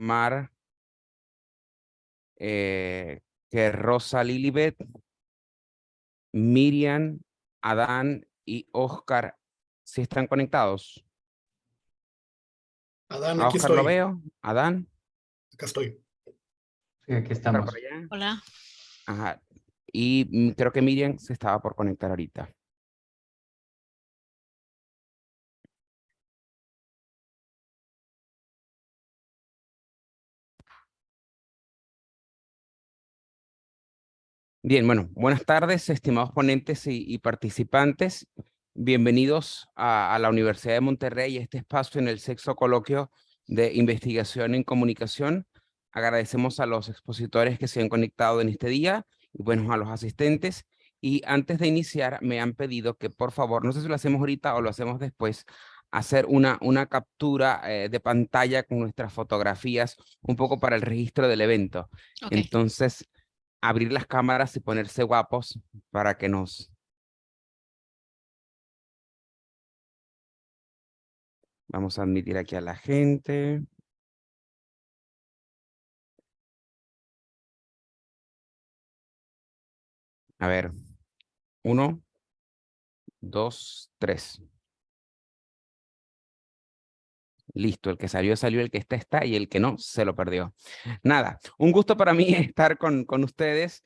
confirmar que Rosa Lilibet, Miriam, Adán y Oscar sí están conectados. Adán, A aquí Oscar lo estoy. veo. Adán. Acá estoy. Sí, aquí Oscar por estamos. allá. Hola. Ajá. Y creo que Miriam se estaba por conectar ahorita. Bien, bueno, buenas tardes, estimados ponentes y participantes. Bienvenidos a la Universidad de Monterrey, este espacio en el sexto coloquio de investigación en comunicación. Agradecemos a los expositores que se han conectado en este día y bueno, a los asistentes. Y antes de iniciar, me han pedido que por favor, no sé si lo hacemos ahorita o lo hacemos después, hacer una captura de pantalla con nuestras fotografías, un poco para el registro del evento. Ok. Entonces, abrir las cámaras y ponerse guapos para que nos... Vamos a admitir aquí a la gente. A ver, 1, 2, 3. Listo, el que salió, salió, el que está, y el que no, se lo perdió. Nada, un gusto para mí estar con ustedes.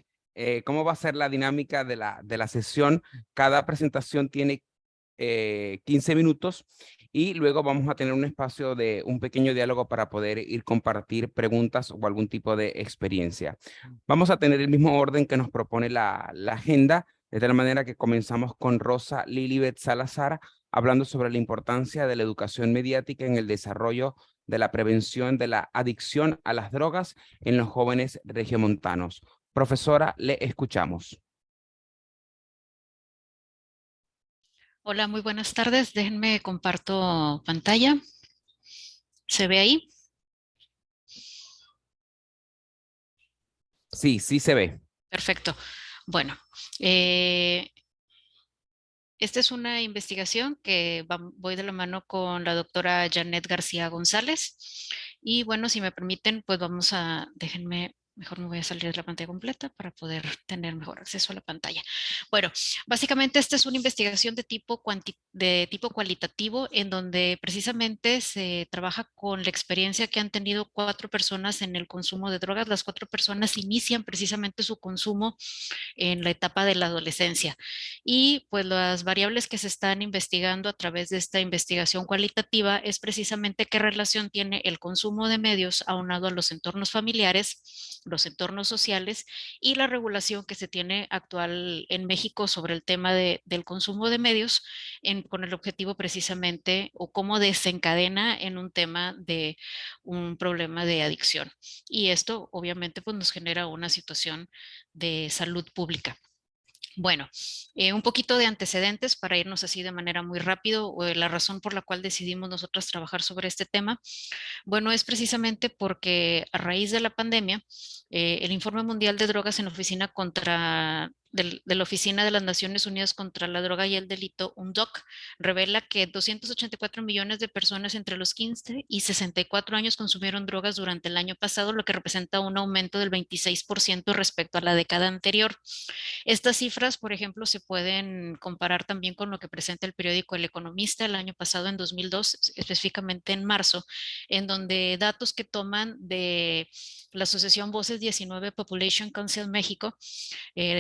¿Cómo va a ser la dinámica de la sesión? Cada presentación tiene 15 minutos y luego vamos a tener un espacio de un pequeño diálogo para poder ir compartir preguntas o algún tipo de experiencia. Vamos a tener el mismo orden que nos propone la agenda, de tal manera que comenzamos con Rosa Lilibet Salazar, hablando sobre la importancia de la educación mediática en el desarrollo de la prevención de la adicción a las drogas en los jóvenes regiomontanos. Profesora, le escuchamos. Hola, muy buenas tardes. Déjenme comparto pantalla. ¿Se ve ahí? Sí, sí se ve. Perfecto. Bueno, esta es una investigación que voy de la mano con la doctora Janet García González. Y bueno, si me permiten, pues déjenme, mejor me voy a salir de la pantalla completa para poder tener mejor acceso a la pantalla. Bueno, básicamente esta es una investigación de tipo cualitativo en donde precisamente se trabaja con la experiencia que han tenido 4 personas en el consumo de drogas. Las 4 personas inician precisamente su consumo en la etapa de la adolescencia. Y pues las variables que se están investigando a través de esta investigación cualitativa es precisamente qué relación tiene el consumo de medios aunado a los entornos familiares, los entornos sociales y la regulación que se tiene actual en México sobre el tema del consumo de medios con el objetivo precisamente o cómo desencadena en un tema de un problema de adicción. Y esto obviamente pues nos genera una situación de salud pública. Bueno, un poquito de antecedentes para irnos así de manera muy rápido. La razón por la cual decidimos nosotros trabajar sobre este tema, bueno, es precisamente porque a raíz de la pandemia, el Informe Mundial de Drogas en la Oficina de la Oficina de las Naciones Unidas contra la Droga y el Delito, UNODC, revela que 284 millones de personas entre los 15 y 64 años consumieron drogas durante el año pasado, lo que representa un aumento del 26% respecto a la década anterior. Estas cifras, por ejemplo, se pueden comparar también con lo que presenta el periódico El Economista el año pasado, en 2002, específicamente en marzo, en donde datos que toman de la Asociación Voces 19 Population Council México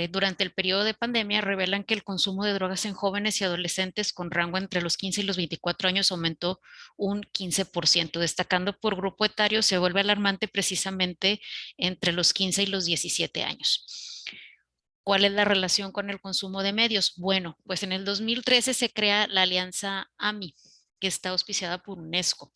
durante el periodo de pandemia revelan que el consumo de drogas en jóvenes y adolescentes con rango entre los 15 y los 24 años aumentó un 15%, destacando por grupo etario se vuelve alarmante precisamente entre los 15 y los 17 años. ¿Cuál es la relación con el consumo de medios? Bueno, pues en el 2013 se crea la alianza AMI, que está auspiciada por UNESCO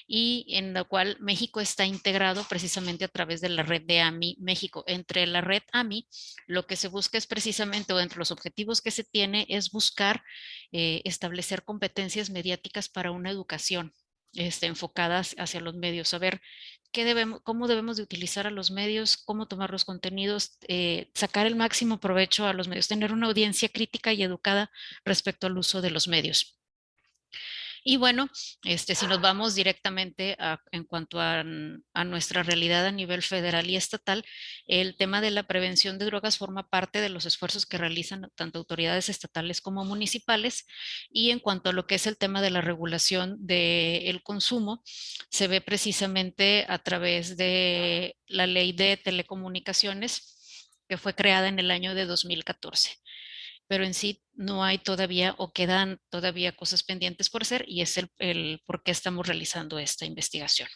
y en la cual México está integrado precisamente a través de la red de AMI México. Entre la red AMI, lo que se busca es precisamente, o entre los objetivos que se tiene, es buscar establecer competencias mediáticas para una educación enfocadas hacia los medios, saber cómo debemos de utilizar a los medios, cómo tomar los contenidos, sacar el máximo provecho a los medios, tener una audiencia crítica y educada respecto al uso de los medios. Y bueno, si nos vamos directamente en cuanto a nuestra realidad a nivel federal y estatal, el tema de la prevención de drogas forma parte de los esfuerzos que realizan tanto autoridades estatales como municipales. Y en cuanto a lo que es el tema de la regulación del consumo, se ve precisamente a través de la ley de telecomunicaciones que fue creada en el año de 2014, pero en sí no hay todavía o quedan todavía cosas pendientes por hacer y es el por qué estamos realizando esta investigación.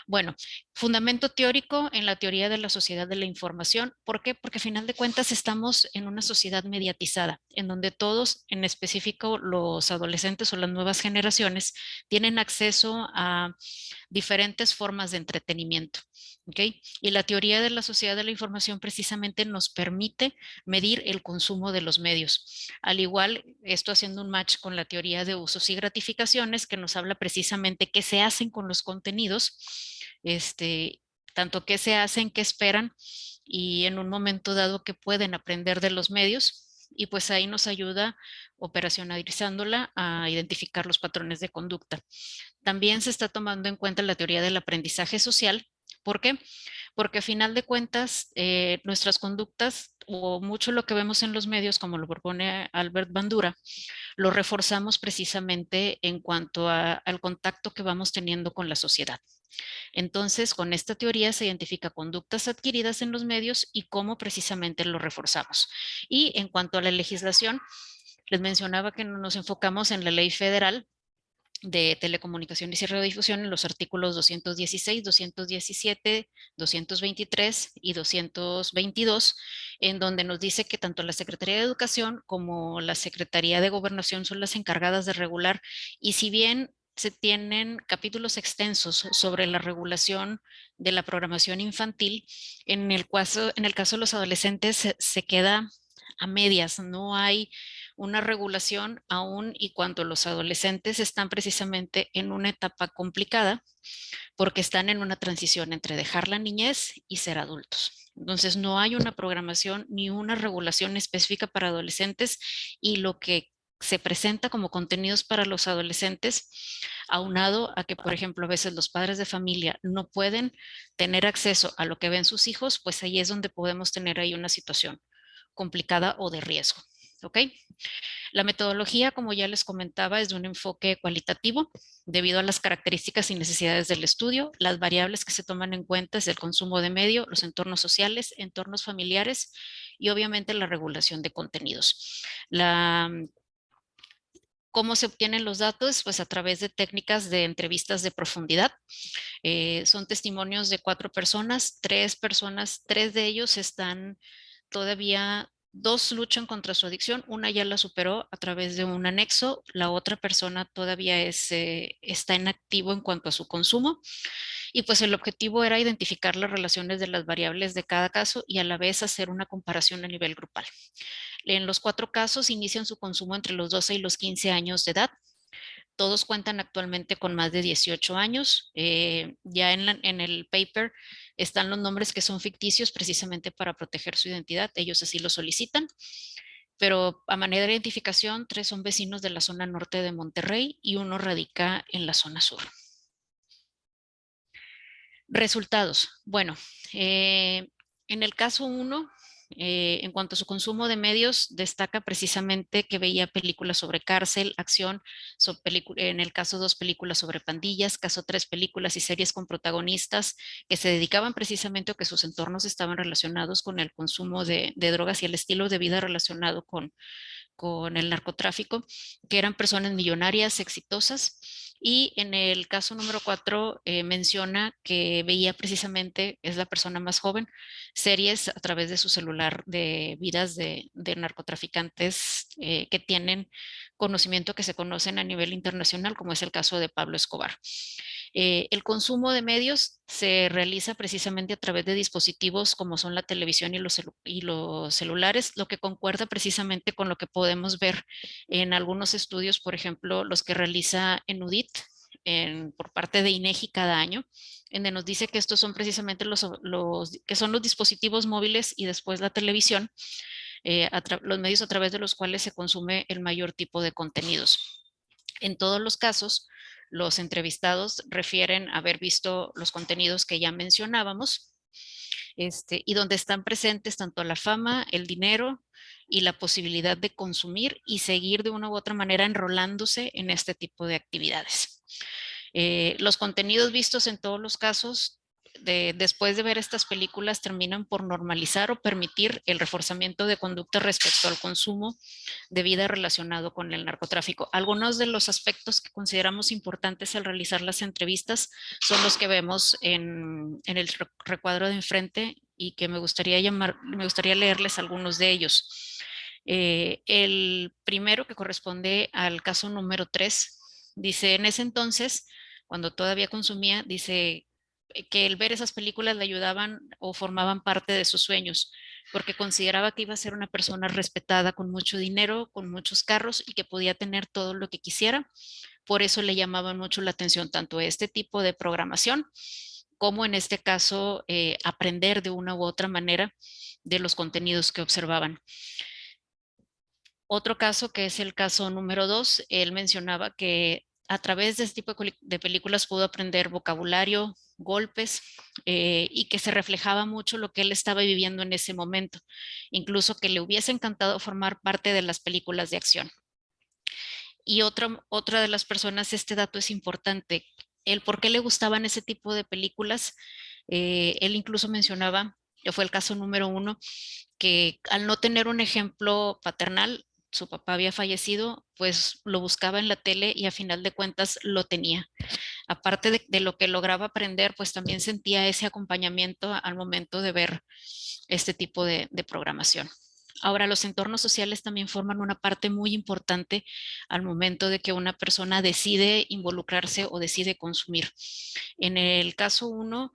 Bueno, fundamento teórico en la teoría de la sociedad de la información. ¿Por qué? Porque a final de cuentas estamos en una sociedad mediatizada, en donde todos, en específico los adolescentes o las nuevas generaciones, tienen acceso a diferentes formas de entretenimiento. ¿Okay? Y la teoría de la sociedad de la información precisamente nos permite medir el consumo de los medios. Al igual, esto haciendo un match con la teoría de usos y gratificaciones que nos habla precisamente qué se hacen con los contenidos, tanto qué se hacen, qué esperan y en un momento dado que pueden aprender de los medios. Y pues ahí nos ayuda operacionalizándola a identificar los patrones de conducta. También se está tomando en cuenta la teoría del aprendizaje social. ¿Por qué? Porque a final de cuentas, nuestras conductas o mucho lo que vemos en los medios, como lo propone Albert Bandura, lo reforzamos precisamente en cuanto al contacto que vamos teniendo con la sociedad. Entonces, con esta teoría se identifica conductas adquiridas en los medios y cómo precisamente lo reforzamos. Y en cuanto a la legislación, les mencionaba que nos enfocamos en la ley federal de telecomunicaciones y radiodifusión en los artículos 216, 217, 223 y 222, en donde nos dice que tanto la Secretaría de Educación como la Secretaría de Gobernación son las encargadas de regular, y si bien se tienen capítulos extensos sobre la regulación de la programación infantil, en el caso de los adolescentes se queda a medias, no hay una regulación aún y cuando los adolescentes están precisamente en una etapa complicada porque están en una transición entre dejar la niñez y ser adultos. Entonces no hay una programación ni una regulación específica para adolescentes y lo que se presenta como contenidos para los adolescentes, aunado a que, por ejemplo, a veces los padres de familia no pueden tener acceso a lo que ven sus hijos, pues ahí es donde podemos tener ahí una situación complicada o de riesgo. ¿Ok? La metodología, como ya les comentaba, es de un enfoque cualitativo debido a las características y necesidades del estudio. Las variables que se toman en cuenta es el consumo de medio, los entornos sociales, entornos familiares y obviamente la regulación de contenidos. ¿Cómo se obtienen los datos? Pues a través de técnicas de entrevistas de profundidad. Son testimonios de 4 personas, 3 personas, 3 de ellos están todavía, 2 luchan contra su adicción, una ya la superó a través de un anexo, la otra persona todavía está en activo en cuanto a su consumo. Y pues el objetivo era identificar las relaciones de las variables de cada caso y a la vez hacer una comparación a nivel grupal. En los 4 casos inician su consumo entre los 12 y los 15 años de edad. Todos cuentan actualmente con más de 18 años. Ya en el paper están los nombres que son ficticios precisamente para proteger su identidad. Ellos así lo solicitan. Pero a manera de identificación, 3 son vecinos de la zona norte de Monterrey y uno radica en la zona sur. Resultados. Bueno, en el caso 1, en cuanto a su consumo de medios, destaca precisamente que veía películas sobre cárcel, acción, en el caso 2, películas sobre pandillas, caso 3, películas y series con protagonistas que se dedicaban precisamente o que sus entornos estaban relacionados con el consumo de drogas y el estilo de vida relacionado con el narcotráfico, que eran personas millonarias, exitosas. Y en el caso número 4 menciona que veía precisamente, es la persona más joven, series a través de su celular de vidas de narcotraficantes que tienen conocimiento, que se conocen a nivel internacional, como es el caso de Pablo Escobar. El consumo de medios se realiza precisamente a través de dispositivos como son la televisión y los celulares, lo que concuerda precisamente con lo que podemos ver en algunos estudios, por ejemplo, los que realiza ENUDIT por parte de INEGI cada año, en donde nos dice que estos son precisamente que son los dispositivos móviles y después la televisión, los medios a través de los cuales se consume el mayor tipo de contenidos. En todos los casos, los entrevistados refieren haber visto los contenidos que ya mencionábamos, y donde están presentes tanto la fama, el dinero y la posibilidad de consumir y seguir de una u otra manera enrolándose en este tipo de actividades. Los contenidos vistos en todos los casos después de ver estas películas terminan por normalizar o permitir el reforzamiento de conducta respecto al consumo de vida relacionado con el narcotráfico. Algunos de los aspectos que consideramos importantes al realizar las entrevistas son los que vemos en el recuadro de enfrente y que me gustaría leerles algunos de ellos. El primero, que corresponde al caso número 3, dice: en ese entonces, cuando todavía consumía, dice que el ver esas películas le ayudaban o formaban parte de sus sueños, porque consideraba que iba a ser una persona respetada, con mucho dinero, con muchos carros y que podía tener todo lo que quisiera. Por eso le llamaban mucho la atención tanto este tipo de programación como en este caso aprender de una u otra manera de los contenidos que observaban. Otro caso, que es el caso número 2, él mencionaba que a través de este tipo de películas pudo aprender vocabulario, golpes, y que se reflejaba mucho lo que él estaba viviendo en ese momento, incluso que le hubiese encantado formar parte de las películas de acción. Y otra de las personas, este dato es importante, el por qué le gustaban ese tipo de películas, él incluso mencionaba, que fue el caso número 1, que al no tener un ejemplo paternal, su papá había fallecido, pues lo buscaba en la tele y a final de cuentas lo tenía. Aparte de lo que lograba aprender, pues también sentía ese acompañamiento al momento de ver este tipo de programación. Ahora, los entornos sociales también forman una parte muy importante al momento de que una persona decide involucrarse o decide consumir. En el caso 1,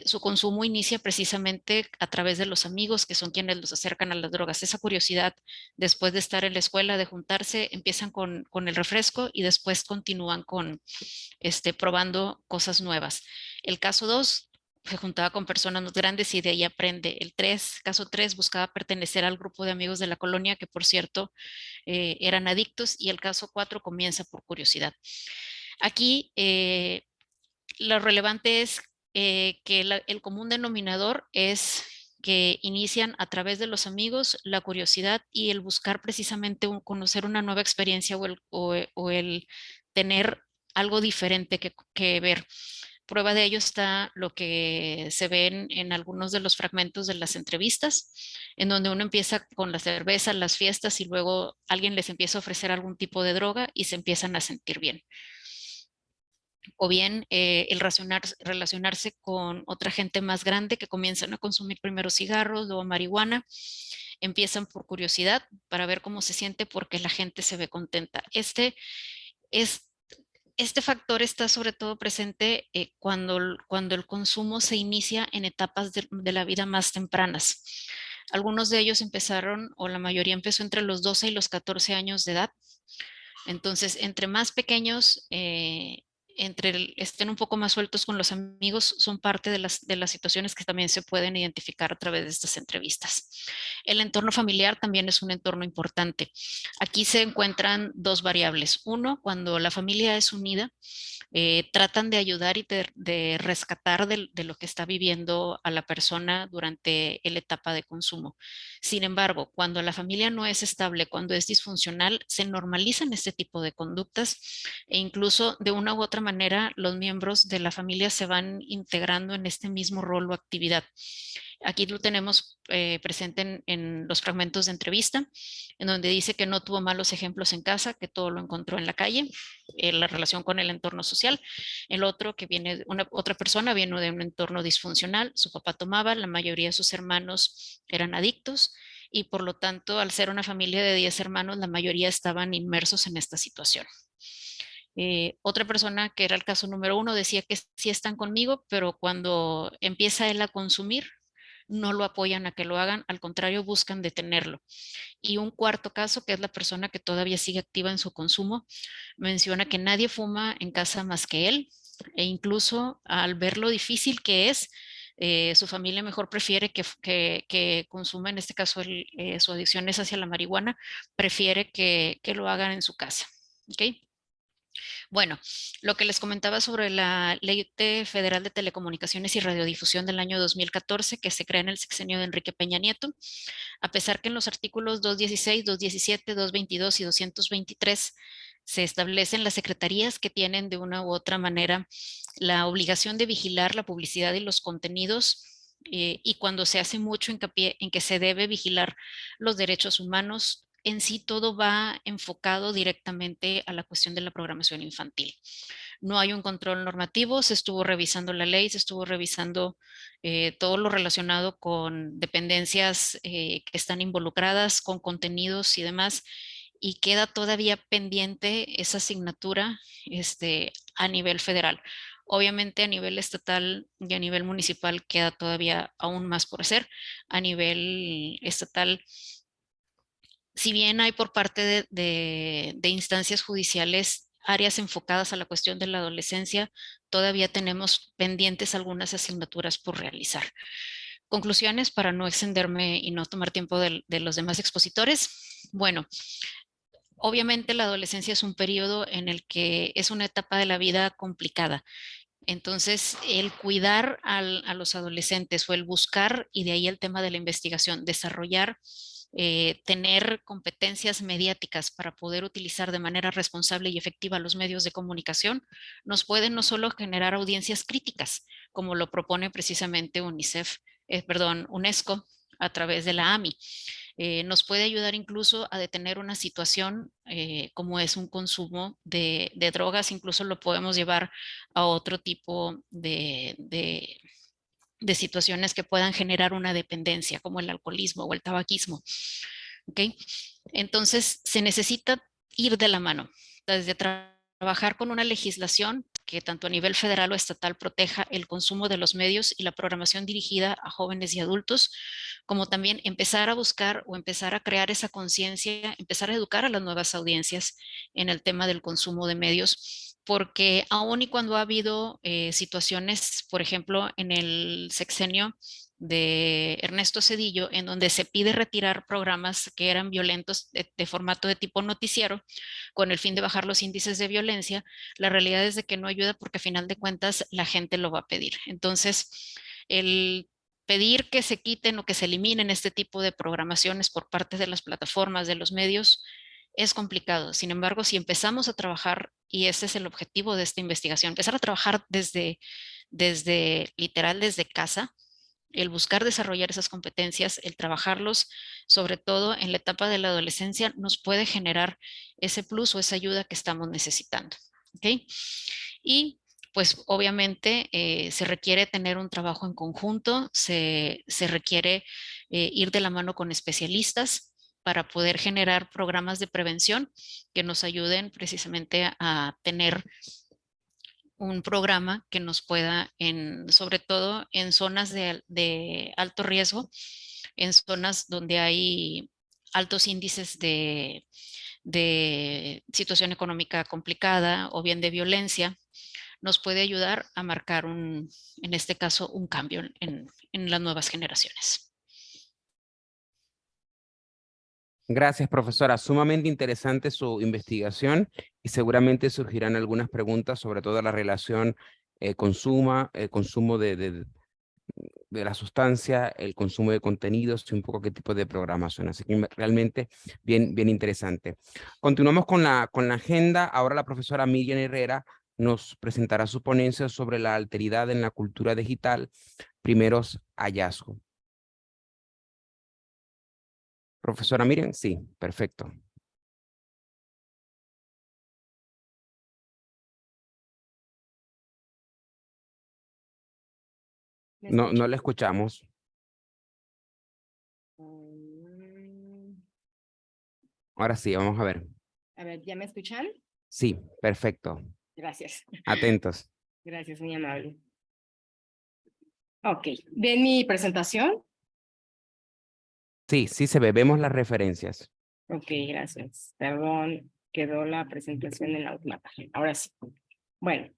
su consumo inicia precisamente a través de los amigos, que son quienes los acercan a las drogas. Esa curiosidad, después de estar en la escuela, de juntarse, empiezan con el refresco y después continúan con probando cosas nuevas. El caso 2 se juntaba con personas más grandes y de ahí aprende. El 3, caso 3, buscaba pertenecer al grupo de amigos de la colonia, que por cierto eran adictos, y el caso 4 comienza por curiosidad. Aquí lo relevante es que el común denominador es que inician a través de los amigos, la curiosidad y el buscar precisamente conocer una nueva experiencia o el tener algo diferente que ver. Prueba de ello está lo que se ve en algunos de los fragmentos de las entrevistas, en donde uno empieza con la cerveza, las fiestas, y luego alguien les empieza a ofrecer algún tipo de droga y se empiezan a sentir bien. O bien el relacionarse con otra gente más grande, que comienzan a consumir primero cigarros, luego marihuana, empiezan por curiosidad para ver cómo se siente, porque la gente se ve contenta. Es, este factor está sobre todo presente cuando el consumo se inicia en etapas de la vida más tempranas. Algunos de ellos empezaron, o la mayoría empezó entre los 12 y los 14 años de edad. Entonces, entre más pequeños, estén un poco más sueltos con los amigos, son parte de las situaciones que también se pueden identificar a través de estas entrevistas. El entorno familiar también es un entorno importante. Aquí se encuentran dos variables. Uno, cuando la familia es unida, tratan de ayudar y de rescatar de lo que está viviendo a la persona durante la etapa de consumo. Sin embargo, cuando la familia no es estable, cuando es disfuncional, se normalizan este tipo de conductas, e incluso de una u otra manera los miembros de la familia se van integrando en este mismo rol o actividad. Aquí lo tenemos presente en los fragmentos de entrevista, en donde dice que no tuvo malos ejemplos en casa, que todo lo encontró en la calle, la relación con el entorno social. El otro, que viene, otra persona viene de un entorno disfuncional, su papá tomaba, la mayoría de sus hermanos eran adictos, y por lo tanto, al ser una familia de 10 hermanos, la mayoría estaban inmersos en esta situación. Otra persona, que era el caso número 1, decía que sí están conmigo, pero cuando empieza él a consumir, no lo apoyan a que lo hagan, al contrario, buscan detenerlo. Y un cuarto caso, que es la persona que todavía sigue activa en su consumo, menciona que nadie fuma en casa más que él, e incluso al ver lo difícil que es, su familia mejor prefiere que consuma, en este caso su adicción es hacia la marihuana, prefiere que lo hagan en su casa. ¿Okay? Bueno, lo que les comentaba sobre la Ley Federal de Telecomunicaciones y Radiodifusión del año 2014, que se crea en el sexenio de Enrique Peña Nieto, a pesar que en los artículos 216, 217, 222 y 223 se establecen las secretarías que tienen de una u otra manera la obligación de vigilar la publicidad y los contenidos, y cuando se hace mucho hincapié en que se debe vigilar los derechos humanos, en sí todo va enfocado directamente a la cuestión de la programación infantil. No hay un control normativo, se estuvo revisando la ley, se estuvo revisando todo lo relacionado con dependencias que están involucradas, con contenidos y demás, y queda todavía pendiente esa asignatura a nivel federal. Obviamente a nivel estatal y a nivel municipal queda todavía aún más por hacer. A nivel estatal, si bien hay por parte de instancias judiciales áreas enfocadas a la cuestión de la adolescencia, todavía tenemos pendientes algunas asignaturas por realizar. Conclusiones para no extenderme y no tomar tiempo de los demás expositores. Bueno, obviamente la adolescencia es un periodo en el que es una etapa de la vida complicada. Entonces, el cuidar a los adolescentes o el buscar, y de ahí el tema de la investigación, desarrollar, tener competencias mediáticas para poder utilizar de manera responsable y efectiva los medios de comunicación, nos puede no solo generar audiencias críticas, como lo propone precisamente UNESCO a través de la AMI, nos puede ayudar incluso a detener una situación como es un consumo de drogas, incluso lo podemos llevar a otro tipo de situaciones que puedan generar una dependencia, como el alcoholismo o el tabaquismo. ¿Ok? Entonces, se necesita ir de la mano, desde trabajar con una legislación que tanto a nivel federal o estatal proteja el consumo de los medios y la programación dirigida a jóvenes y adultos, como también empezar a buscar o empezar a crear esa conciencia, empezar a educar a las nuevas audiencias en el tema del consumo de medios, porque aun y cuando ha habido situaciones, por ejemplo, en el sexenio de Ernesto Zedillo, en donde se pide retirar programas que eran violentos de formato de tipo noticiero, con el fin de bajar los índices de violencia, la realidad es de que no ayuda porque a final de cuentas la gente lo va a pedir. Entonces, el pedir que se quiten o que se eliminen este tipo de programaciones por parte de las plataformas, de los medios, es complicado. Sin embargo, si empezamos a trabajar, y ese es el objetivo de esta investigación, empezar a trabajar literal, desde casa, el buscar desarrollar esas competencias, el trabajarlos, sobre todo en la etapa de la adolescencia, nos puede generar ese plus o esa ayuda que estamos necesitando. ¿Ok? Y pues obviamente se requiere tener un trabajo en conjunto, se requiere ir de la mano con especialistas para poder generar programas de prevención que nos ayuden precisamente a tener un programa que nos pueda, sobre todo en zonas de alto riesgo, en zonas donde hay altos índices de situación económica complicada o bien de violencia, nos puede ayudar a marcar en este caso, un cambio en las nuevas generaciones. Gracias, profesora. Sumamente interesante su investigación y seguramente surgirán algunas preguntas sobre toda la relación consumo de la sustancia, el consumo de contenidos y un poco qué tipo de programación. Así que realmente bien interesante. Continuamos con la agenda. Ahora la profesora Miriam Herrera nos presentará su ponencia sobre la alteridad en la cultura digital, primeros hallazgos. Profesora Miriam, sí, perfecto. No la escuchamos. Ahora sí, vamos a ver. A ver, ¿ya me escuchan? Sí, perfecto. Gracias. Atentos. Gracias, muy amable. Ok, ¿ven mi presentación? Sí, sí se ve. Vemos las referencias. Ok, gracias. Perdón, quedó la presentación en la última página. Ahora sí. Bueno,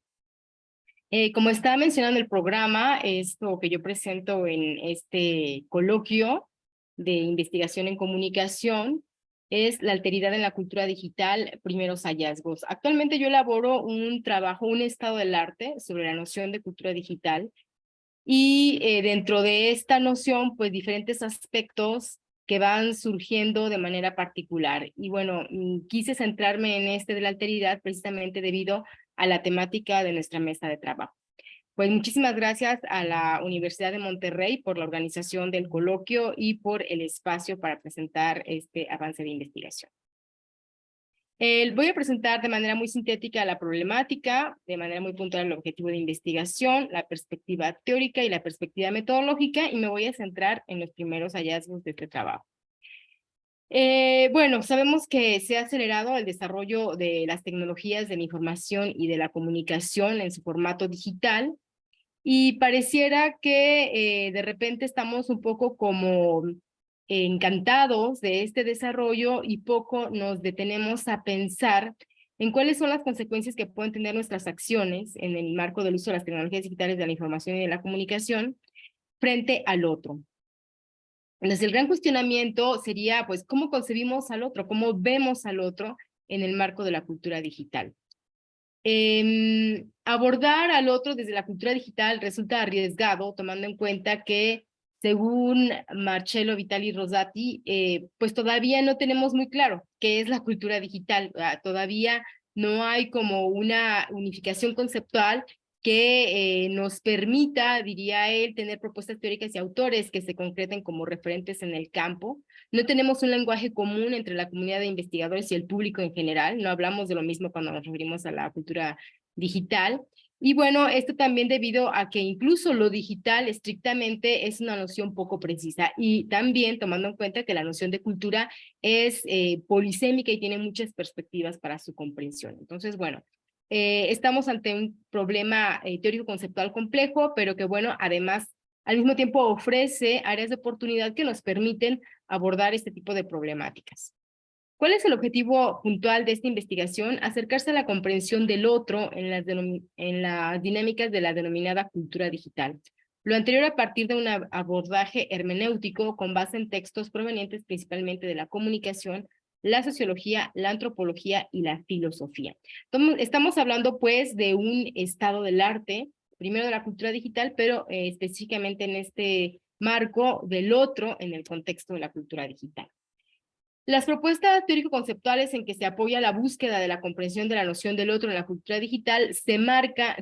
como estaba mencionando el programa, esto que yo presento en este coloquio de investigación en comunicación es la alteridad en la cultura digital, primeros hallazgos. Actualmente yo elaboro un trabajo, un estado del arte sobre la noción de cultura digital y dentro de esta noción, pues diferentes aspectos que van surgiendo de manera particular. Y bueno, quise centrarme en este de la alteridad precisamente debido a la temática de nuestra mesa de trabajo. Pues muchísimas gracias a la Universidad de Monterrey por la organización del coloquio y por el espacio para presentar este avance de investigación. Voy a presentar de manera muy sintética la problemática, de manera muy puntual el objetivo de investigación, la perspectiva teórica y la perspectiva metodológica, y me voy a centrar en los primeros hallazgos de este trabajo. Bueno, sabemos que se ha acelerado el desarrollo de las tecnologías de la información y de la comunicación en su formato digital, y pareciera que de repente estamos un poco como encantados de este desarrollo y poco nos detenemos a pensar en cuáles son las consecuencias que pueden tener nuestras acciones en el marco del uso de las tecnologías digitales de la información y de la comunicación frente al otro. Entonces, el gran cuestionamiento sería, pues, ¿cómo concebimos al otro? ¿Cómo vemos al otro en el marco de la cultura digital? Abordar al otro desde la cultura digital resulta arriesgado, tomando en cuenta que, según Marcello Vitali Rosati, pues todavía no tenemos muy claro qué es la cultura digital. Todavía no hay como una unificación conceptual que nos permita, diría él, tener propuestas teóricas y autores que se concreten como referentes en el campo. No tenemos un lenguaje común entre la comunidad de investigadores y el público en general. No hablamos de lo mismo cuando nos referimos a la cultura digital. Y bueno, esto también debido a que incluso lo digital estrictamente es una noción poco precisa, y también tomando en cuenta que la noción de cultura es polisémica y tiene muchas perspectivas para su comprensión. Entonces, bueno, estamos ante un problema teórico-conceptual complejo, pero que bueno, además, al mismo tiempo ofrece áreas de oportunidad que nos permiten abordar este tipo de problemáticas. ¿Cuál es el objetivo puntual de esta investigación? Acercarse a la comprensión del otro en las dinámicas de la denominada cultura digital. Lo anterior a partir de un abordaje hermenéutico con base en textos provenientes principalmente de la comunicación, la sociología, la antropología y la filosofía. Entonces, estamos hablando pues de un estado del arte, primero de la cultura digital, pero específicamente en este marco del otro en el contexto de la cultura digital. Las propuestas teórico-conceptuales en que se apoya la búsqueda de la comprensión de la noción del otro en la cultura digital se enmarca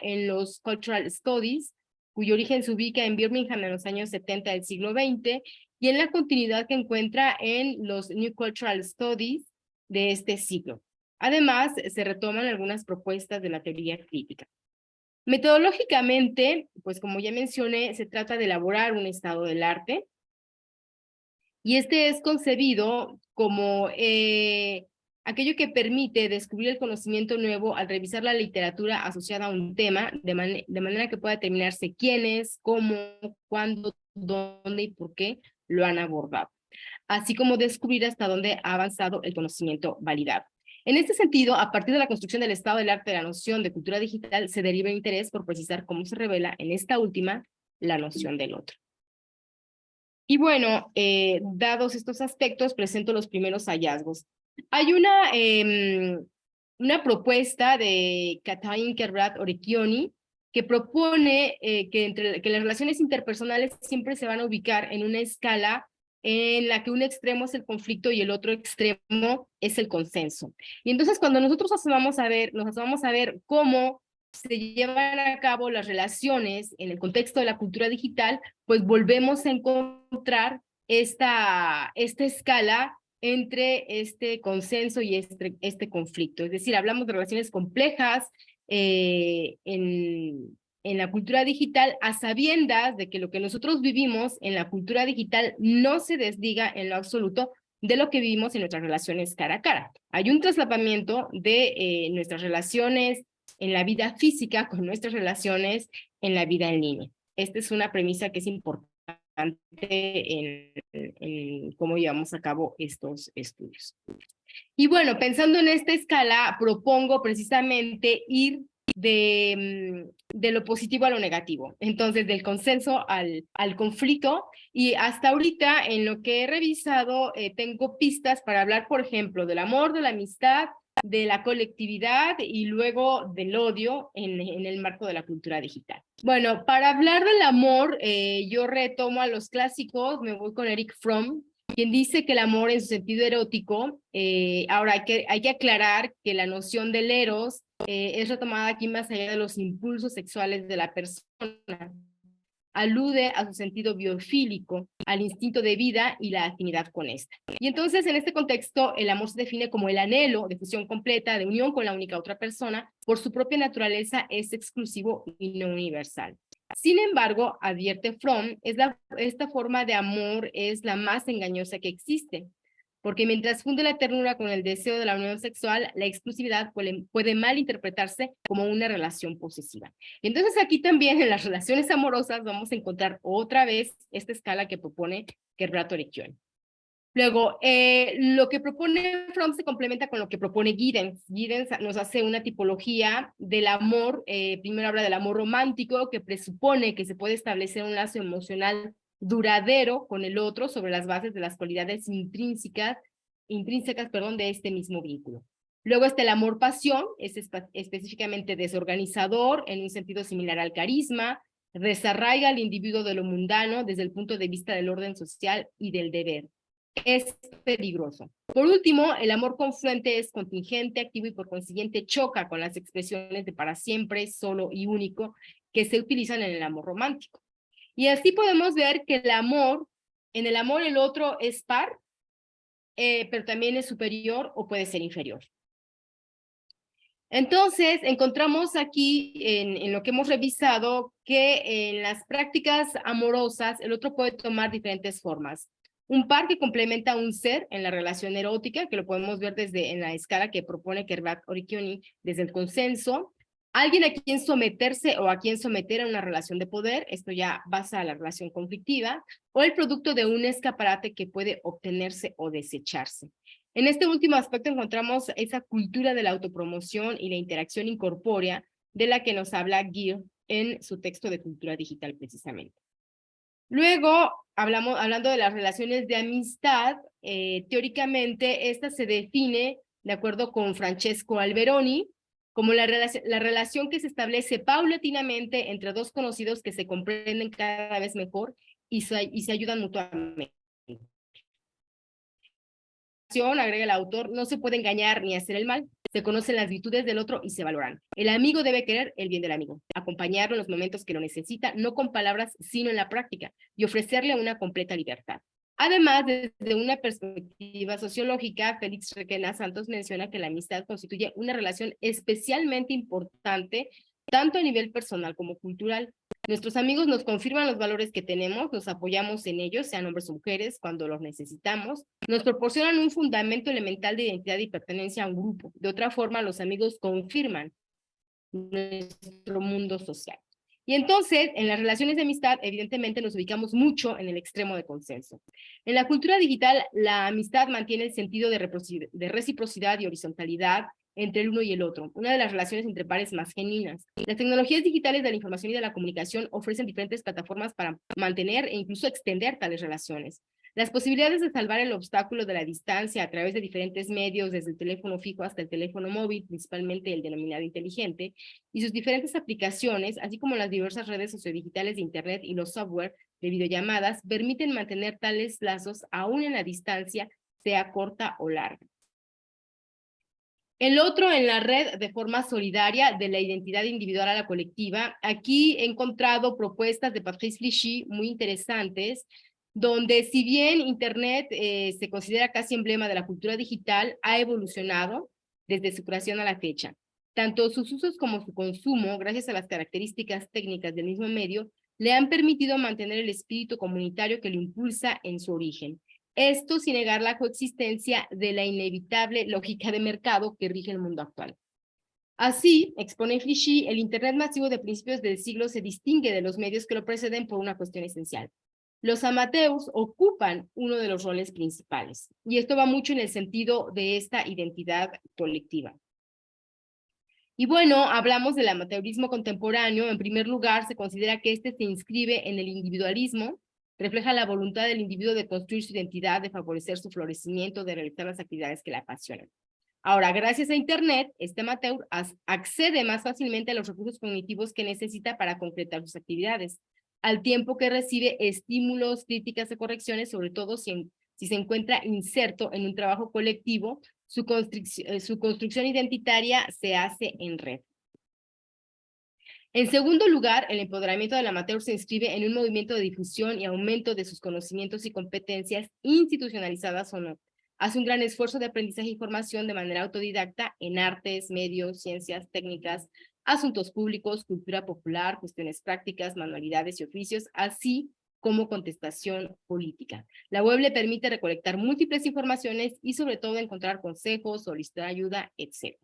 en los Cultural Studies, cuyo origen se ubica en Birmingham en los años 70 del siglo XX, y en la continuidad que encuentra en los New Cultural Studies de este siglo. Además, se retoman algunas propuestas de la teoría crítica. Metodológicamente, pues como ya mencioné, se trata de elaborar un estado del arte, y este es concebido como aquello que permite descubrir el conocimiento nuevo al revisar la literatura asociada a un tema, de manera que pueda determinarse quiénes, cómo, cuándo, dónde y por qué lo han abordado, así como descubrir hasta dónde ha avanzado el conocimiento validado. En este sentido, a partir de la construcción del estado del arte de la noción de cultura digital, se deriva interés por precisar cómo se revela en esta última la noción del otro. Y bueno, dados estos aspectos, presento los primeros hallazgos. Hay una propuesta de Kathain Kerrat Orecchioni que propone que las relaciones interpersonales siempre se van a ubicar en una escala en la que un extremo es el conflicto y el otro extremo es el consenso. Y entonces cuando nosotros nos asomamos a ver cómo se llevan a cabo las relaciones en el contexto de la cultura digital, pues volvemos a encontrar esta escala entre este consenso y este conflicto. Es decir, hablamos de relaciones complejas en la cultura digital, a sabiendas de que lo que nosotros vivimos en la cultura digital no se desdiga en lo absoluto de lo que vivimos en nuestras relaciones cara a cara. Hay un traslapamiento de nuestras relaciones en la vida física con nuestras relaciones en la vida en línea. Esta es una premisa que es importante en cómo llevamos a cabo estos estudios. Y bueno, pensando en esta escala, propongo precisamente ir de lo positivo a lo negativo, entonces del consenso al conflicto, y hasta ahorita en lo que he revisado tengo pistas para hablar, por ejemplo, del amor, de la amistad, de la colectividad y luego del odio en el marco de la cultura digital. Bueno, para hablar del amor, yo retomo a los clásicos, me voy con Erich Fromm, quien dice que el amor en su sentido erótico, ahora hay que aclarar que la noción del eros es retomada aquí más allá de los impulsos sexuales de la persona. Alude a su sentido biofílico, al instinto de vida y la afinidad con esta. Y entonces, en este contexto, el amor se define como el anhelo de fusión completa, de unión con la única otra persona, por su propia naturaleza es exclusivo y no universal. Sin embargo, advierte Fromm, esta forma de amor es la más engañosa que existe, porque mientras funde la ternura con el deseo de la unión sexual, la exclusividad puede malinterpretarse como una relación posesiva. Entonces aquí también en las relaciones amorosas vamos a encontrar otra vez esta escala que propone Herbert Orecchioni. Luego, lo que propone Fromm se complementa con lo que propone Giddens. Giddens nos hace una tipología del amor, primero habla del amor romántico, que presupone que se puede establecer un lazo emocional duradero con el otro sobre las bases de las cualidades intrínsecas de este mismo vínculo. Luego está el amor-pasión, es específicamente desorganizador, en un sentido similar al carisma, desarraiga al individuo de lo mundano desde el punto de vista del orden social y del deber. Es peligroso. Por último, el amor confluente es contingente, activo y por consiguiente choca con las expresiones de para siempre, solo y único que se utilizan en el amor romántico. Y así podemos ver que en el amor el otro es par, pero también es superior o puede ser inferior. Entonces, encontramos aquí en lo que hemos revisado que en las prácticas amorosas el otro puede tomar diferentes formas. Un par que complementa a un ser en la relación erótica, que lo podemos ver en la escala que propone Herbert Orecchioni, desde el consenso. Alguien a quien someterse o a quien someter a una relación de poder, esto ya basa a la relación conflictiva, o el producto de un escaparate que puede obtenerse o desecharse. En este último aspecto encontramos esa cultura de la autopromoción y la interacción incorpórea de la que nos habla Gill en su texto de cultura digital precisamente. Luego, hablando de las relaciones de amistad, teóricamente esta se define, de acuerdo con Francesco Alberoni, como la relación que se establece paulatinamente entre dos conocidos que se comprenden cada vez mejor y se ayudan mutuamente. Agrega el autor, no se puede engañar ni hacer el mal, se conocen las virtudes del otro y se valoran. El amigo debe querer el bien del amigo, acompañarlo en los momentos que lo necesita, no con palabras, sino en la práctica, y ofrecerle una completa libertad. Además, desde una perspectiva sociológica, Félix Requena Santos menciona que la amistad constituye una relación especialmente importante, tanto a nivel personal como cultural. Nuestros amigos nos confirman los valores que tenemos, nos apoyamos en ellos, sean hombres o mujeres, cuando los necesitamos, nos proporcionan un fundamento elemental de identidad y pertenencia a un grupo. De otra forma, los amigos confirman nuestro mundo social. Y entonces, en las relaciones de amistad, evidentemente nos ubicamos mucho en el extremo de consenso. En la cultura digital, la amistad mantiene el sentido de reciprocidad y horizontalidad entre el uno y el otro, una de las relaciones entre pares más genuinas. Las tecnologías digitales de la información y de la comunicación ofrecen diferentes plataformas para mantener e incluso extender tales relaciones. Las posibilidades de salvar el obstáculo de la distancia a través de diferentes medios, desde el teléfono fijo hasta el teléfono móvil, principalmente el denominado inteligente, y sus diferentes aplicaciones, así como las diversas redes sociodigitales de Internet y los software de videollamadas, permiten mantener tales lazos aún en la distancia, sea corta o larga. El otro en la red de forma solidaria de la identidad individual a la colectiva. Aquí he encontrado propuestas de Patrice Flichy muy interesantes, donde si bien Internet se considera casi emblema de la cultura digital, ha evolucionado desde su creación a la fecha. Tanto sus usos como su consumo, gracias a las características técnicas del mismo medio, le han permitido mantener el espíritu comunitario que lo impulsa en su origen. Esto sin negar la coexistencia de la inevitable lógica de mercado que rige el mundo actual. Así, expone Flichy, el Internet masivo de principios del siglo se distingue de los medios que lo preceden por una cuestión esencial. Los amateurs ocupan uno de los roles principales, y esto va mucho en el sentido de esta identidad colectiva. Y bueno, hablamos del amateurismo contemporáneo. En primer lugar, se considera que este se inscribe en el individualismo, refleja la voluntad del individuo de construir su identidad, de favorecer su florecimiento, de realizar las actividades que le apasionan. Ahora, gracias a Internet, este amateur accede más fácilmente a los recursos cognitivos que necesita para concretar sus actividades, al tiempo que recibe estímulos, críticas y correcciones, sobre todo si se encuentra inserto en un trabajo colectivo. Su construcción identitaria se hace en red. En segundo lugar, el empoderamiento del amateur se inscribe en un movimiento de difusión y aumento de sus conocimientos y competencias institucionalizadas o no. Hace un gran esfuerzo de aprendizaje y formación de manera autodidacta en artes, medios, ciencias, técnicas, asuntos públicos, cultura popular, cuestiones prácticas, manualidades y oficios, así como contestación política. La web le permite recolectar múltiples informaciones y sobre todo encontrar consejos, solicitar ayuda, etc.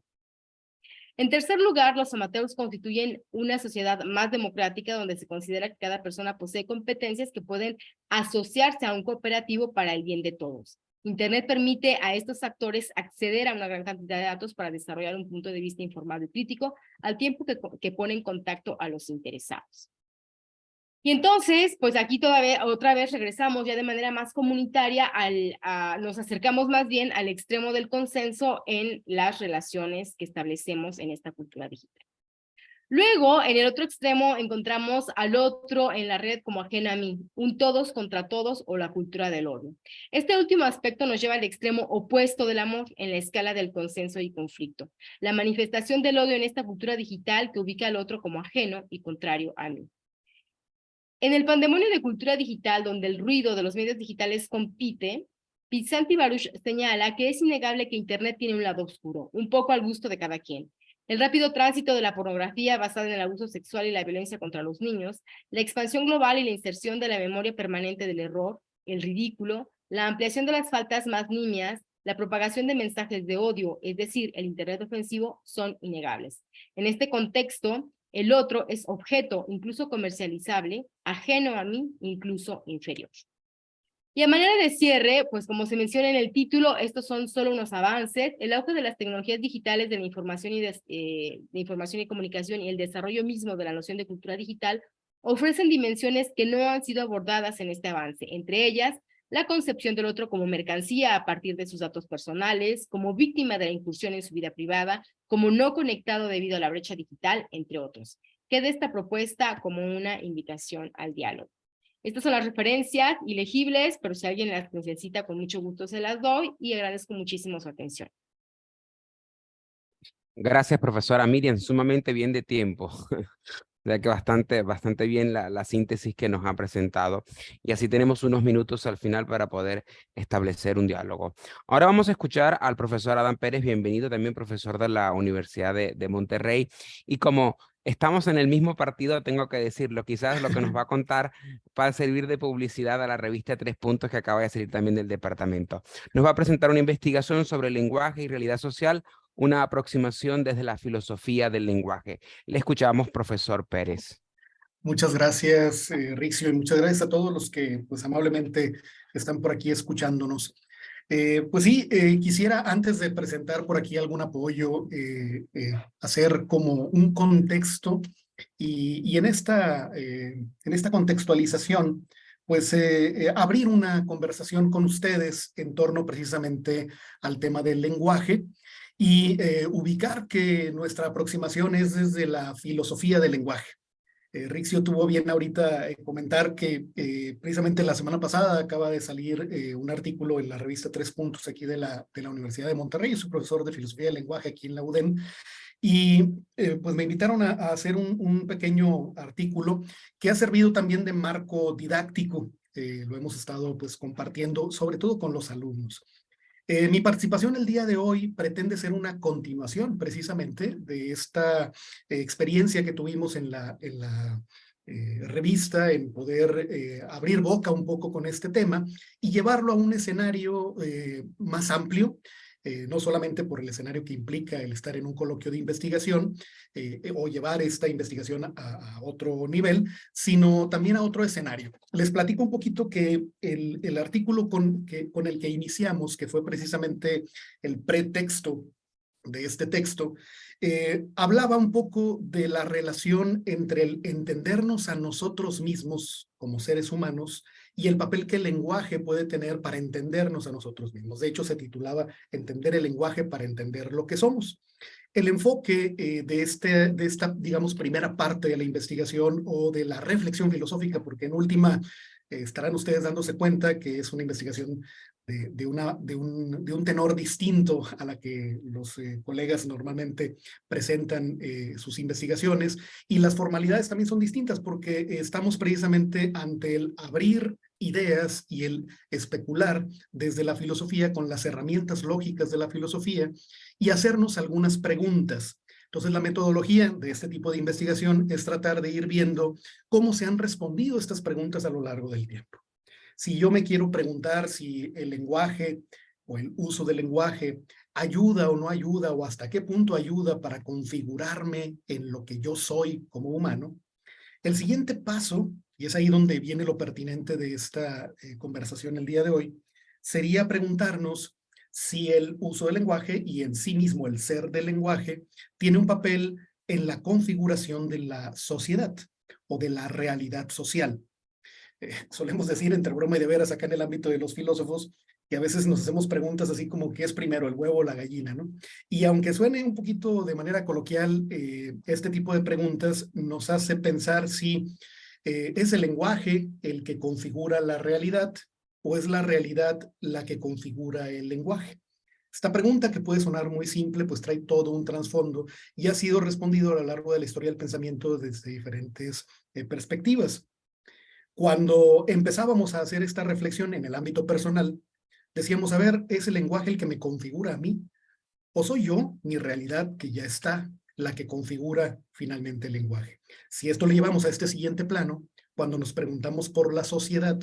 En tercer lugar, los amateurs constituyen una sociedad más democrática donde se considera que cada persona posee competencias que pueden asociarse a un cooperativo para el bien de todos. Internet permite a estos actores acceder a una gran cantidad de datos para desarrollar un punto de vista informado y crítico, al tiempo que pone en contacto a los interesados. Y entonces, pues aquí todavía otra vez regresamos ya de manera más comunitaria, nos acercamos más bien al extremo del consenso en las relaciones que establecemos en esta cultura digital. Luego, en el otro extremo, encontramos al otro en la red como ajeno a mí, un todos contra todos o la cultura del odio. Este último aspecto nos lleva al extremo opuesto del amor en la escala del consenso y conflicto. La manifestación del odio en esta cultura digital que ubica al otro como ajeno y contrario a mí. En el pandemonio de cultura digital, donde el ruido de los medios digitales compite, Pizzanti Baruch señala que es innegable que Internet tiene un lado oscuro, un poco al gusto de cada quien. El rápido tránsito de la pornografía basada en el abuso sexual y la violencia contra los niños, la expansión global y la inserción de la memoria permanente del error, el ridículo, la ampliación de las faltas más nimias, la propagación de mensajes de odio, es decir, el Internet ofensivo, son innegables. En este contexto, el otro es objeto, incluso comercializable, ajeno a mí, incluso inferior. Y a manera de cierre, pues como se menciona en el título, estos son solo unos avances. El auge de las tecnologías digitales de la información de información y comunicación y el desarrollo mismo de la noción de cultura digital ofrecen dimensiones que no han sido abordadas en este avance, entre ellas la concepción del otro como mercancía a partir de sus datos personales, como víctima de la incursión en su vida privada, como no conectado debido a la brecha digital, entre otros. Queda esta propuesta como una invitación al diálogo. Estas son las referencias ilegibles, pero si alguien las necesita, con mucho gusto se las doy y agradezco muchísimo su atención. Gracias, profesora Miriam, sumamente bien de tiempo. Ya que bastante bien la síntesis que nos ha presentado. Y así tenemos unos minutos al final para poder establecer un diálogo. Ahora vamos a escuchar al profesor Adán Pérez, bienvenido también profesor de la Universidad de Monterrey. Y como estamos en el mismo partido, tengo que decirlo, quizás lo que nos va a contar va a servir de publicidad a la revista 3 Puntos que acaba de salir también del departamento. Nos va a presentar una investigación sobre lenguaje y realidad social, una aproximación desde la filosofía del lenguaje. Le escuchamos, profesor Pérez. Muchas gracias, Rixio, y muchas gracias a todos los que pues amablemente están por aquí escuchándonos. Pues sí, quisiera antes de presentar por aquí algún apoyo, hacer como un contexto y en esta contextualización, pues abrir una conversación con ustedes en torno precisamente al tema del lenguaje y ubicar que nuestra aproximación es desde la filosofía del lenguaje. Rixio tuvo bien ahorita comentar que precisamente la semana pasada acaba de salir un artículo en la revista 3 Puntos aquí de la Universidad de Monterrey, es un profesor de filosofía del lenguaje aquí en la UDEM, y pues me invitaron a hacer un pequeño artículo que ha servido también de marco didáctico, lo hemos estado pues compartiendo sobre todo con los alumnos. Mi participación el día de hoy pretende ser una continuación precisamente de esta experiencia que tuvimos en la revista, en poder abrir boca un poco con este tema y llevarlo a un escenario más amplio, no solamente por el escenario que implica el estar en un coloquio de investigación o llevar esta investigación a otro nivel, sino también a otro escenario. Les platico un poquito que el artículo con el que iniciamos, que fue precisamente el pretexto de este texto, hablaba un poco de la relación entre el entendernos a nosotros mismos como seres humanos y el papel que el lenguaje puede tener para entendernos a nosotros mismos. De hecho, se titulaba Entender el lenguaje para entender lo que somos. El enfoque de esta, digamos, primera parte de la investigación o de la reflexión filosófica, porque en última estarán ustedes dándose cuenta que es una investigación de un tenor distinto a la que los colegas normalmente presentan sus investigaciones, y las formalidades también son distintas porque estamos precisamente ante el abrir ideas y el especular desde la filosofía con las herramientas lógicas de la filosofía y hacernos algunas preguntas. Entonces, la metodología de este tipo de investigación es tratar de ir viendo cómo se han respondido estas preguntas a lo largo del tiempo. Si yo me quiero preguntar si el lenguaje o el uso del lenguaje ayuda o no ayuda, o hasta qué punto ayuda para configurarme en lo que yo soy como humano, el siguiente paso, y es ahí donde viene lo pertinente de esta conversación el día de hoy, sería preguntarnos si el uso del lenguaje y en sí mismo el ser del lenguaje tiene un papel en la configuración de la sociedad o de la realidad social. Solemos decir entre broma y de veras acá en el ámbito de los filósofos que a veces nos hacemos preguntas así como ¿qué es primero, el huevo o la gallina, no? Y aunque suene un poquito de manera coloquial, este tipo de preguntas nos hace pensar si es el lenguaje el que configura la realidad o es la realidad la que configura el lenguaje. Esta pregunta, que puede sonar muy simple, pues trae todo un trasfondo y ha sido respondido a lo largo de la historia del pensamiento desde diferentes perspectivas. Cuando empezábamos a hacer esta reflexión en el ámbito personal, decíamos, a ver, ¿es el lenguaje el que me configura a mí? ¿O soy yo, mi realidad, que ya está, la que configura finalmente el lenguaje? Si esto lo llevamos a este siguiente plano, cuando nos preguntamos por la sociedad,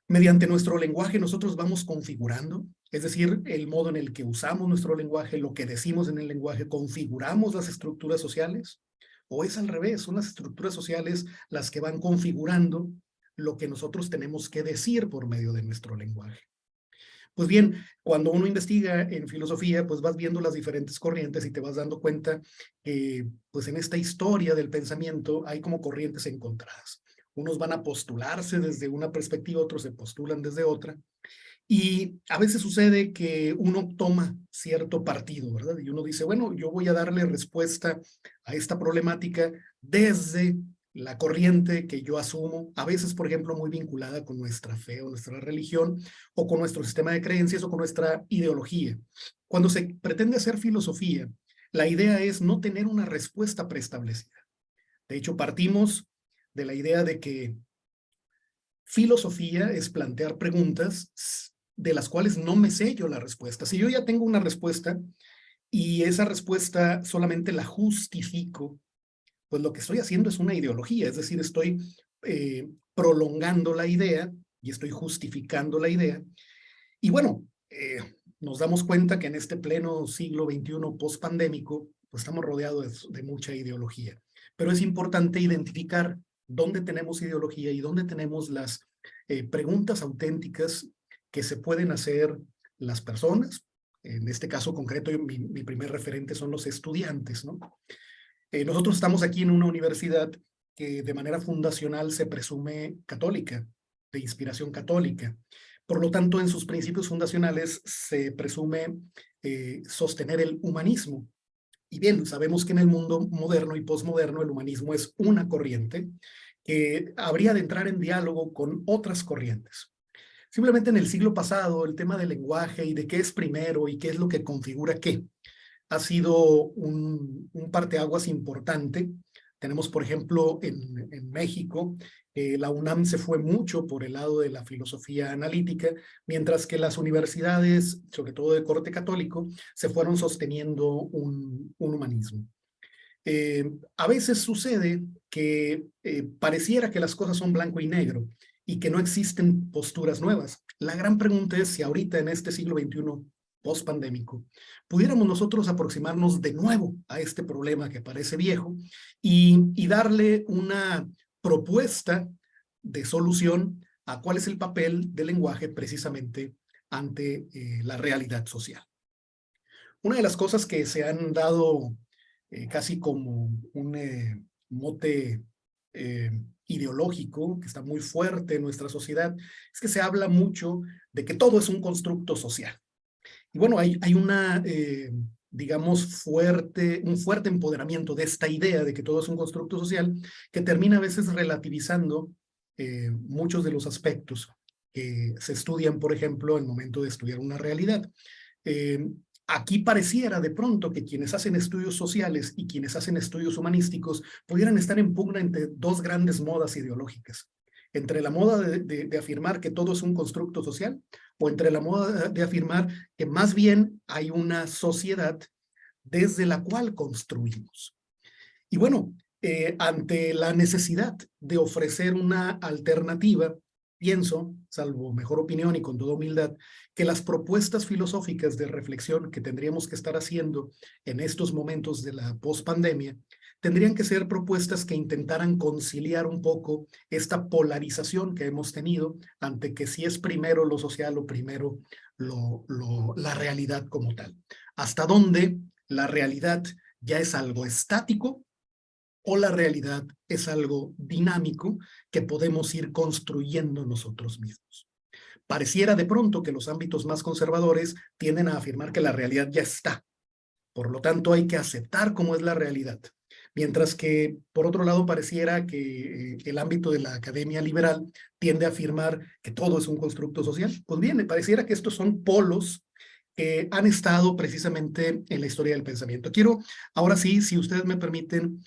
mediante nuestro lenguaje nosotros vamos configurando, es decir, el modo en el que usamos nuestro lenguaje, lo que decimos en el lenguaje, configuramos las estructuras sociales. ¿O es al revés? Son las estructuras sociales las que van configurando lo que nosotros tenemos que decir por medio de nuestro lenguaje. Pues bien, cuando uno investiga en filosofía, pues vas viendo las diferentes corrientes y te vas dando cuenta que pues en esta historia del pensamiento hay como corrientes encontradas. Unos van a postularse desde una perspectiva, otros se postulan desde otra. Y a veces sucede que uno toma cierto partido, ¿verdad? Y uno dice, bueno, yo voy a darle respuesta a esta problemática desde la corriente que yo asumo, a veces, por ejemplo, muy vinculada con nuestra fe o nuestra religión, o con nuestro sistema de creencias o con nuestra ideología. Cuando se pretende hacer filosofía, la idea es no tener una respuesta preestablecida. De hecho, partimos de la idea de que filosofía es plantear preguntas de las cuales no me sé yo la respuesta. Si yo ya tengo una respuesta y esa respuesta solamente la justifico, pues lo que estoy haciendo es una ideología, es decir, estoy prolongando la idea y estoy justificando la idea. Y bueno, nos damos cuenta que en este pleno siglo XXI post-pandémico, pues estamos rodeados de mucha ideología. Pero es importante identificar dónde tenemos ideología y dónde tenemos las preguntas auténticas que se pueden hacer las personas. En este caso concreto, mi primer referente son los estudiantes, ¿no? Nosotros estamos aquí en una universidad que de manera fundacional se presume católica, de inspiración católica. Por lo tanto, en sus principios fundacionales se presume sostener el humanismo. Y bien, sabemos que en el mundo moderno y posmoderno el humanismo es una corriente que habría de entrar en diálogo con otras corrientes. Simplemente en el siglo pasado, el tema del lenguaje y de qué es primero y qué es lo que configura qué, ha sido un parteaguas importante. Tenemos, por ejemplo, en México, la UNAM se fue mucho por el lado de la filosofía analítica, mientras que las universidades, sobre todo de corte católico, se fueron sosteniendo un humanismo. A veces sucede que pareciera que las cosas son blanco y negro y que no existen posturas nuevas. La gran pregunta es si ahorita en este siglo XXI post-pandémico, pudiéramos nosotros aproximarnos de nuevo a este problema que parece viejo y darle una propuesta de solución a cuál es el papel del lenguaje precisamente ante la realidad social. Una de las cosas que se han dado casi como un mote ideológico que está muy fuerte en nuestra sociedad es que se habla mucho de que todo es un constructo social. Y bueno, hay una, digamos, un fuerte empoderamiento de esta idea de que todo es un constructo social que termina a veces relativizando muchos de los aspectos que se estudian, por ejemplo, al momento de estudiar una realidad. Aquí pareciera de pronto que quienes hacen estudios sociales y quienes hacen estudios humanísticos pudieran estar en pugna entre dos grandes modas ideológicas. Entre la moda de afirmar que todo es un constructo social o entre la moda de afirmar que más bien hay una sociedad desde la cual construimos. Y bueno, ante la necesidad de ofrecer una alternativa, pienso, salvo mejor opinión y con toda humildad, que las propuestas filosóficas de reflexión que tendríamos que estar haciendo en estos momentos de la pospandemia tendrían que ser propuestas que intentaran conciliar un poco esta polarización que hemos tenido ante que si es primero lo social o primero la realidad como tal. Hasta dónde la realidad ya es algo estático o la realidad es algo dinámico que podemos ir construyendo nosotros mismos. Pareciera de pronto que los ámbitos más conservadores tienden a afirmar que la realidad ya está. Por lo tanto, hay que aceptar cómo es la realidad. Mientras que, por otro lado, pareciera que el ámbito de la academia liberal tiende a afirmar que todo es un constructo social. Pues bien, me pareciera que estos son polos que han estado precisamente en la historia del pensamiento. Quiero, ahora sí, si ustedes me permiten,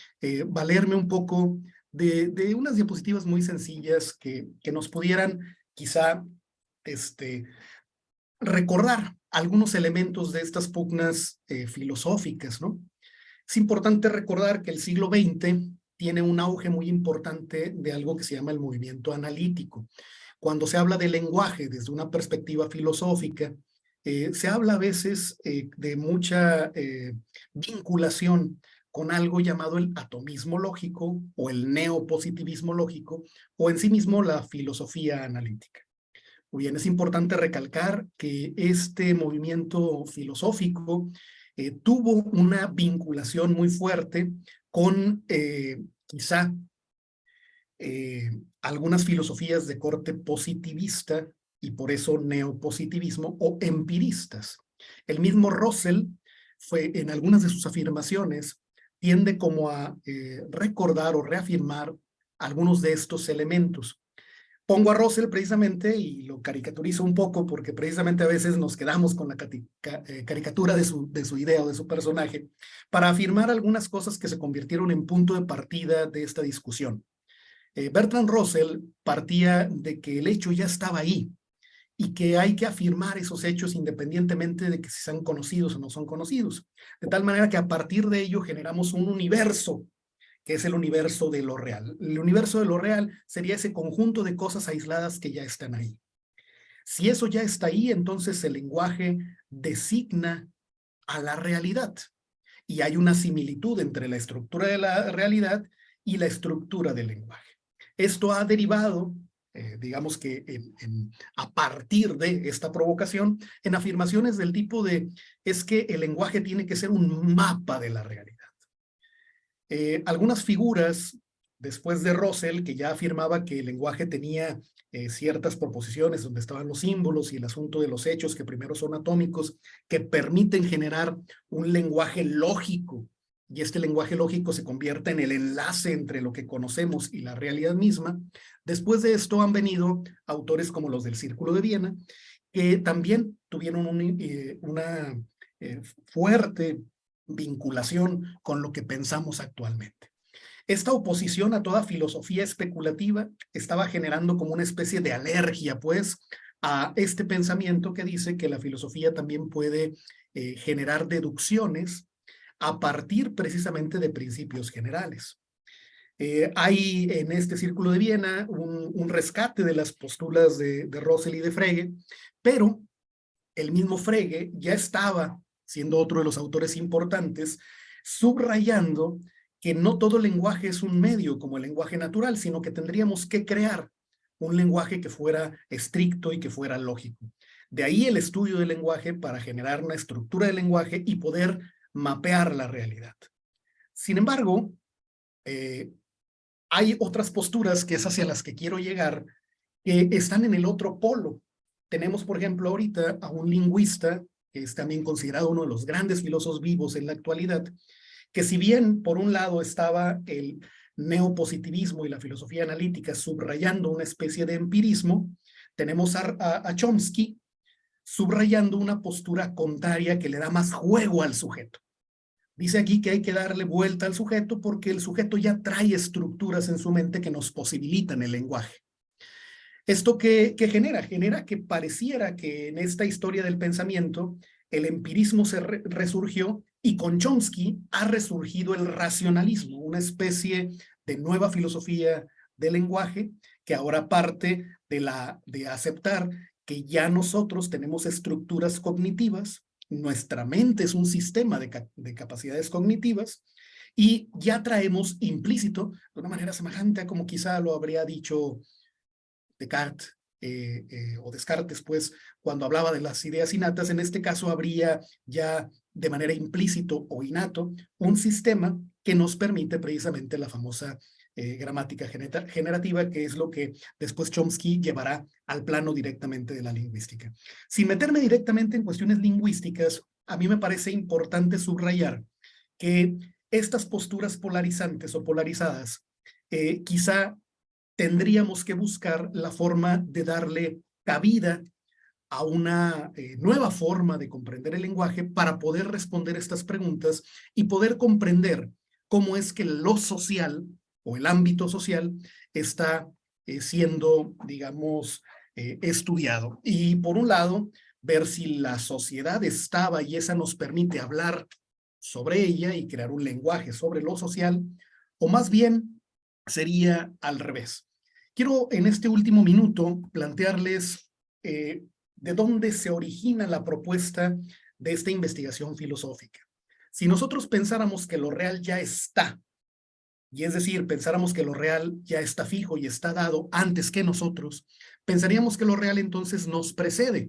valerme un poco de unas diapositivas muy sencillas que nos pudieran quizá recordar algunos elementos de estas pugnas filosóficas, ¿no? Es importante recordar que el siglo XX tiene un auge muy importante de algo que se llama el movimiento analítico. Cuando se habla de lenguaje desde una perspectiva filosófica, se habla a veces de mucha vinculación con algo llamado el atomismo lógico o el neopositivismo lógico o en sí mismo la filosofía analítica. Muy bien, es importante recalcar que este movimiento filosófico tuvo una vinculación muy fuerte con quizá algunas filosofías de corte positivista y por eso neopositivismo o empiristas. El mismo Russell fue en algunas de sus afirmaciones tiende como a recordar o reafirmar algunos de estos elementos. Pongo a Russell precisamente y lo caricaturizo un poco porque precisamente a veces nos quedamos con la caricatura de su idea o de su personaje para afirmar algunas cosas que se convirtieron en punto de partida de esta discusión. Bertrand Russell partía de que el hecho ya estaba ahí y que hay que afirmar esos hechos independientemente de que si sean conocidos o no son conocidos. De tal manera que a partir de ello generamos un universo que es el universo de lo real. El universo de lo real sería ese conjunto de cosas aisladas que ya están ahí. Si eso ya está ahí, entonces el lenguaje designa a la realidad. Y hay una similitud entre la estructura de la realidad y la estructura del lenguaje. Esto ha derivado, digamos que a partir de esta provocación, en afirmaciones del tipo de, es que el lenguaje tiene que ser un mapa de la realidad. Algunas figuras después de Russell, que ya afirmaba que el lenguaje tenía ciertas proposiciones donde estaban los símbolos y el asunto de los hechos que primero son atómicos, que permiten generar un lenguaje lógico, y este lenguaje lógico se convierte en el enlace entre lo que conocemos y la realidad misma. Después de esto han venido autores como los del Círculo de Viena, que también tuvieron una fuerte vinculación con lo que pensamos actualmente. Esta oposición a toda filosofía especulativa estaba generando como una especie de alergia, pues, a este pensamiento que dice que la filosofía también puede generar deducciones a partir precisamente de principios generales. Hay en este Círculo de Viena un rescate de las posturas de Russell y de Frege, pero el mismo Frege ya estaba, siendo otro de los autores importantes, subrayando que no todo lenguaje es un medio como el lenguaje natural, sino que tendríamos que crear un lenguaje que fuera estricto y que fuera lógico. De ahí el estudio del lenguaje para generar una estructura del lenguaje y poder mapear la realidad. Sin embargo, hay otras posturas que es hacia las que quiero llegar, que están en el otro polo. Tenemos, por ejemplo, ahorita a un lingüista, que es también considerado uno de los grandes filósofos vivos en la actualidad, que si bien por un lado estaba el neopositivismo y la filosofía analítica subrayando una especie de empirismo, tenemos a Chomsky subrayando una postura contraria que le da más juego al sujeto. Dice aquí que hay que darle vuelta al sujeto porque el sujeto ya trae estructuras en su mente que nos posibilitan el lenguaje. ¿Esto qué genera? Genera que pareciera que en esta historia del pensamiento el empirismo se resurgió y con Chomsky ha resurgido el racionalismo, una especie de nueva filosofía del lenguaje que ahora parte de aceptar que ya nosotros tenemos estructuras cognitivas, nuestra mente es un sistema de capacidades cognitivas y ya traemos implícito, de una manera semejante a como quizá lo habría dicho Descartes, o Descartes, pues, cuando hablaba de las ideas innatas, en este caso habría ya de manera implícito o innato un sistema que nos permite precisamente la famosa gramática generativa, que es lo que después Chomsky llevará al plano directamente de la lingüística. Sin meterme directamente en cuestiones lingüísticas, a mí me parece importante subrayar que estas posturas polarizantes o polarizadas quizá tendríamos que buscar la forma de darle cabida a una nueva forma de comprender el lenguaje para poder responder estas preguntas y poder comprender cómo es que lo social o el ámbito social está siendo, digamos, estudiado. Y por un lado, ver si la sociedad estaba y esa nos permite hablar sobre ella y crear un lenguaje sobre lo social, o más bien sería al revés. Quiero en este último minuto plantearles de dónde se origina la propuesta de esta investigación filosófica. Si nosotros pensáramos que lo real ya está, y es decir, pensáramos que lo real ya está fijo y está dado antes que nosotros, pensaríamos que lo real entonces nos precede.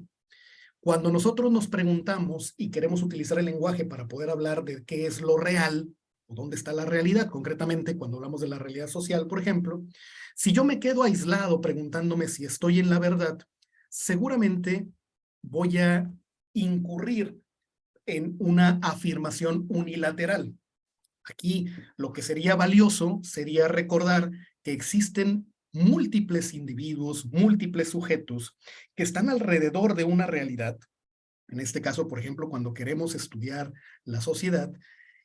Cuando nosotros nos preguntamos y queremos utilizar el lenguaje para poder hablar de qué es lo real, o dónde está la realidad, concretamente cuando hablamos de la realidad social, por ejemplo, si yo me quedo aislado preguntándome si estoy en la verdad, seguramente voy a incurrir en una afirmación unilateral. Aquí lo que sería valioso sería recordar que existen múltiples individuos, múltiples sujetos que están alrededor de una realidad. En este caso, por ejemplo, cuando queremos estudiar la sociedad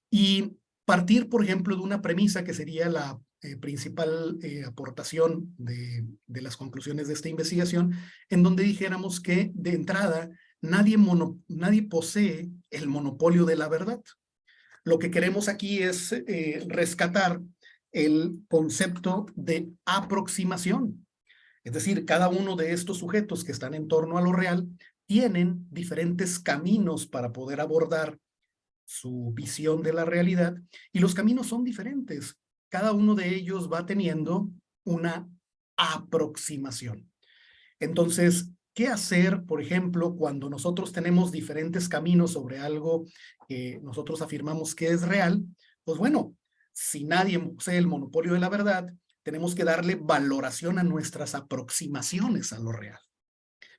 y partir, por ejemplo, de una premisa que sería la principal aportación de las conclusiones de esta investigación, en donde dijéramos que de entrada nadie posee el monopolio de la verdad. Lo que queremos aquí es rescatar el concepto de aproximación. Es decir, cada uno de estos sujetos que están en torno a lo real tienen diferentes caminos para poder abordar su visión de la realidad y los caminos son diferentes. Cada uno de ellos va teniendo una aproximación. Entonces, ¿qué hacer, por ejemplo, cuando nosotros tenemos diferentes caminos sobre algo que nosotros afirmamos que es real? Pues bueno, si nadie posee el monopolio de la verdad, tenemos que darle valoración a nuestras aproximaciones a lo real.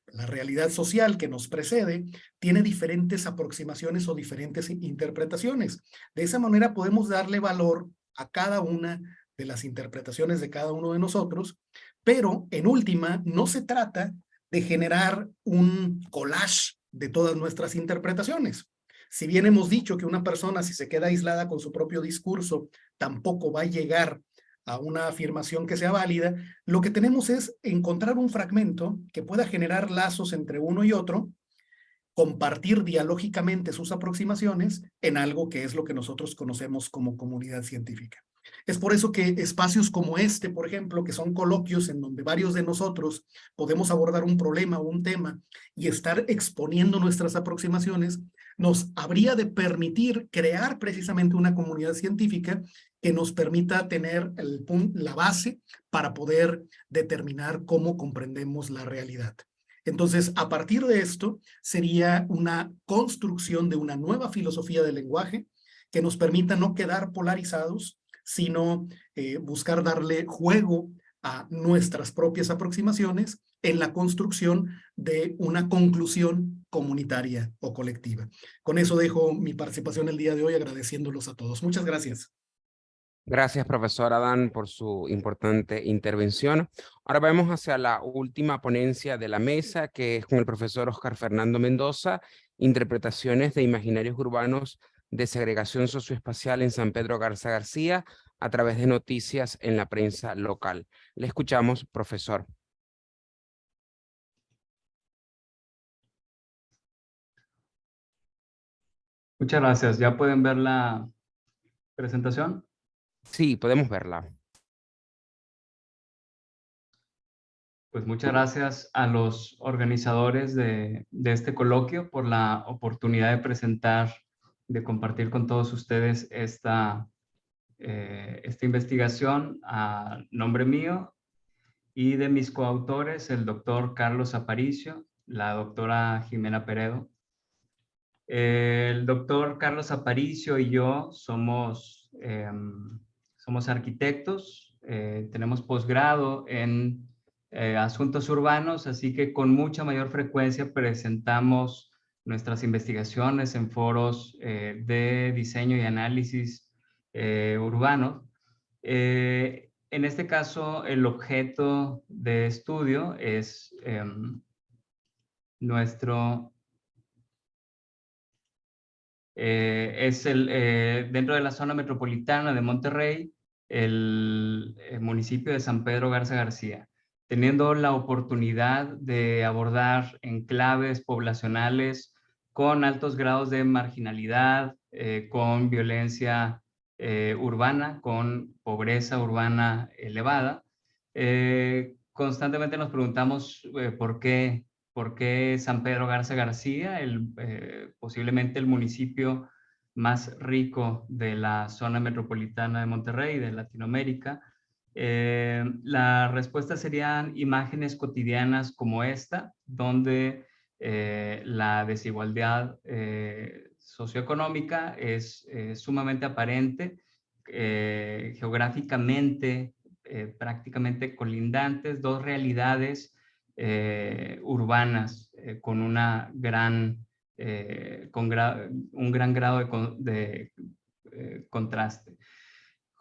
La realidad social que nos precede tiene diferentes aproximaciones o diferentes interpretaciones. De esa manera podemos darle valor a cada una de las interpretaciones de cada uno de nosotros, pero en última no se trata de generar un collage de todas nuestras interpretaciones. Si bien hemos dicho que una persona, si se queda aislada con su propio discurso, tampoco va a llegar a una afirmación que sea válida, lo que tenemos es encontrar un fragmento que pueda generar lazos entre uno y otro, compartir dialógicamente sus aproximaciones en algo que es lo que nosotros conocemos como comunidad científica. Es por eso que espacios como este, por ejemplo, que son coloquios en donde varios de nosotros podemos abordar un problema o un tema y estar exponiendo nuestras aproximaciones, nos habría de permitir crear precisamente una comunidad científica que nos permita tener la base para poder determinar cómo comprendemos la realidad. Entonces, a partir de esto, sería una construcción de una nueva filosofía del lenguaje que nos permita no quedar polarizados, sino buscar darle juego a nuestras propias aproximaciones en la construcción de una conclusión comunitaria o colectiva. Con eso dejo mi participación el día de hoy, agradeciéndolos a todos. Muchas gracias. Gracias, profesor Adán, por su importante intervención. Ahora vamos hacia la última ponencia de la mesa, que es con el profesor Oscar Fernando Mendoza, Interpretaciones de Imaginarios Urbanos de Segregación Socioespacial en San Pedro Garza García a través de noticias en la prensa local. Le escuchamos, profesor. Muchas gracias. ¿Ya pueden ver la presentación? Sí, podemos verla. Pues muchas gracias a los organizadores de este coloquio por la oportunidad de presentar, de compartir con todos ustedes esta investigación a nombre mío y de mis coautores, el doctor Carlos Aparicio, la doctora Jimena Peredo. El doctor Carlos Aparicio y yo somos arquitectos, tenemos posgrado en asuntos urbanos, así que con mucha mayor frecuencia presentamos nuestras investigaciones en foros de diseño y análisis urbano. En este caso, el objeto de estudio es dentro de la zona metropolitana de Monterrey, el municipio de San Pedro Garza García, teniendo la oportunidad de abordar enclaves poblacionales con altos grados de marginalidad, con violencia urbana, con pobreza urbana elevada. Constantemente nos preguntamos por qué San Pedro Garza García, posiblemente el municipio más rico de la zona metropolitana de Monterrey, de Latinoamérica. La respuesta serían imágenes cotidianas como esta, donde la desigualdad socioeconómica es sumamente aparente, geográficamente prácticamente colindantes, dos realidades urbanas con un gran grado de contraste.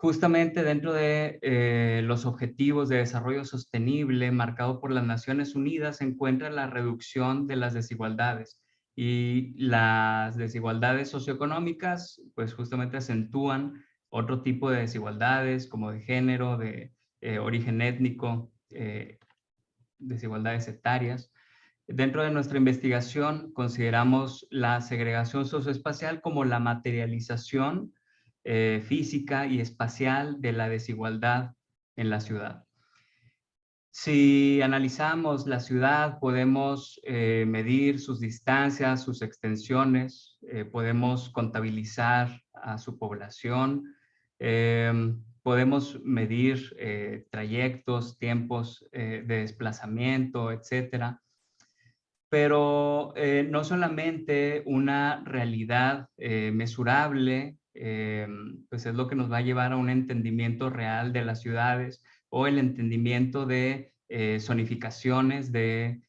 Justamente dentro de los objetivos de desarrollo sostenible marcado por las Naciones Unidas se encuentra la reducción de las desigualdades, y las desigualdades socioeconómicas pues justamente acentúan otro tipo de desigualdades como de género, de origen étnico, desigualdades etarias. Dentro de nuestra investigación consideramos la segregación socioespacial como la materialización física y espacial de la desigualdad en la ciudad. Si analizamos la ciudad, podemos medir sus distancias, sus extensiones, podemos contabilizar a su población, podemos medir trayectos, tiempos de desplazamiento, etcétera. Pero no solamente una realidad mesurable, pues es lo que nos va a llevar a un entendimiento real de las ciudades o el entendimiento de zonificaciones, de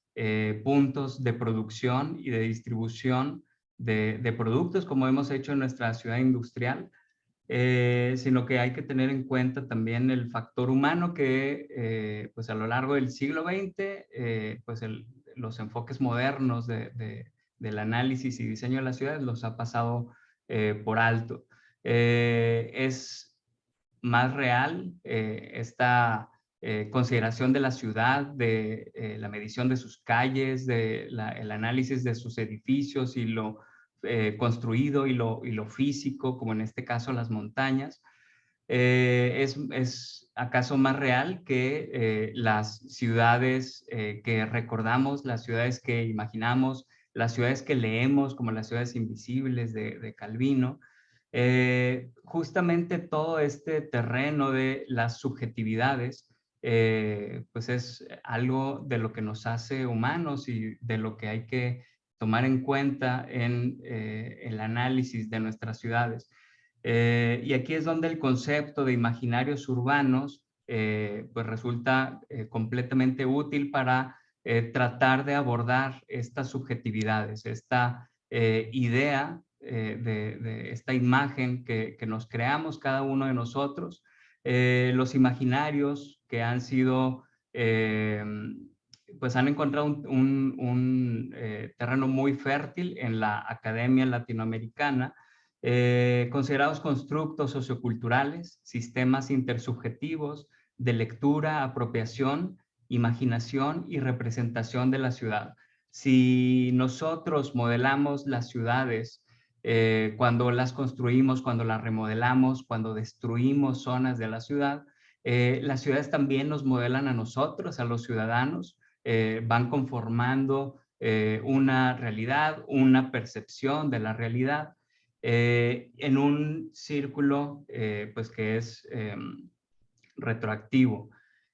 puntos de producción y de distribución de productos, como hemos hecho en nuestra ciudad industrial, sino que hay que tener en cuenta también el factor humano que pues a lo largo del siglo XX, pues los enfoques modernos del análisis y diseño de las ciudades los ha pasado por alto. Es más real esta consideración de la ciudad, de la medición de sus calles, el análisis de sus edificios y lo construido y lo físico, como en este caso las montañas. ¿Es acaso más real que las ciudades que recordamos, las ciudades que imaginamos, las ciudades que leemos, como las ciudades invisibles de Calvino? Justamente todo este terreno de las subjetividades pues es algo de lo que nos hace humanos y de lo que hay que tomar en cuenta en el análisis de nuestras ciudades. Y aquí es donde el concepto de imaginarios urbanos pues resulta completamente útil para tratar de abordar estas subjetividades, esta idea de esta imagen que nos creamos cada uno de nosotros, los imaginarios que han sido, pues han encontrado un terreno muy fértil en la academia latinoamericana, considerados constructos socioculturales, sistemas intersubjetivos de lectura, apropiación, imaginación y representación de la ciudad. Si nosotros modelamos las ciudades, cuando las construimos, cuando las remodelamos, cuando destruimos zonas de la ciudad, las ciudades también nos modelan a nosotros, a los ciudadanos, van conformando una realidad, una percepción de la realidad, en un círculo pues que es retroactivo.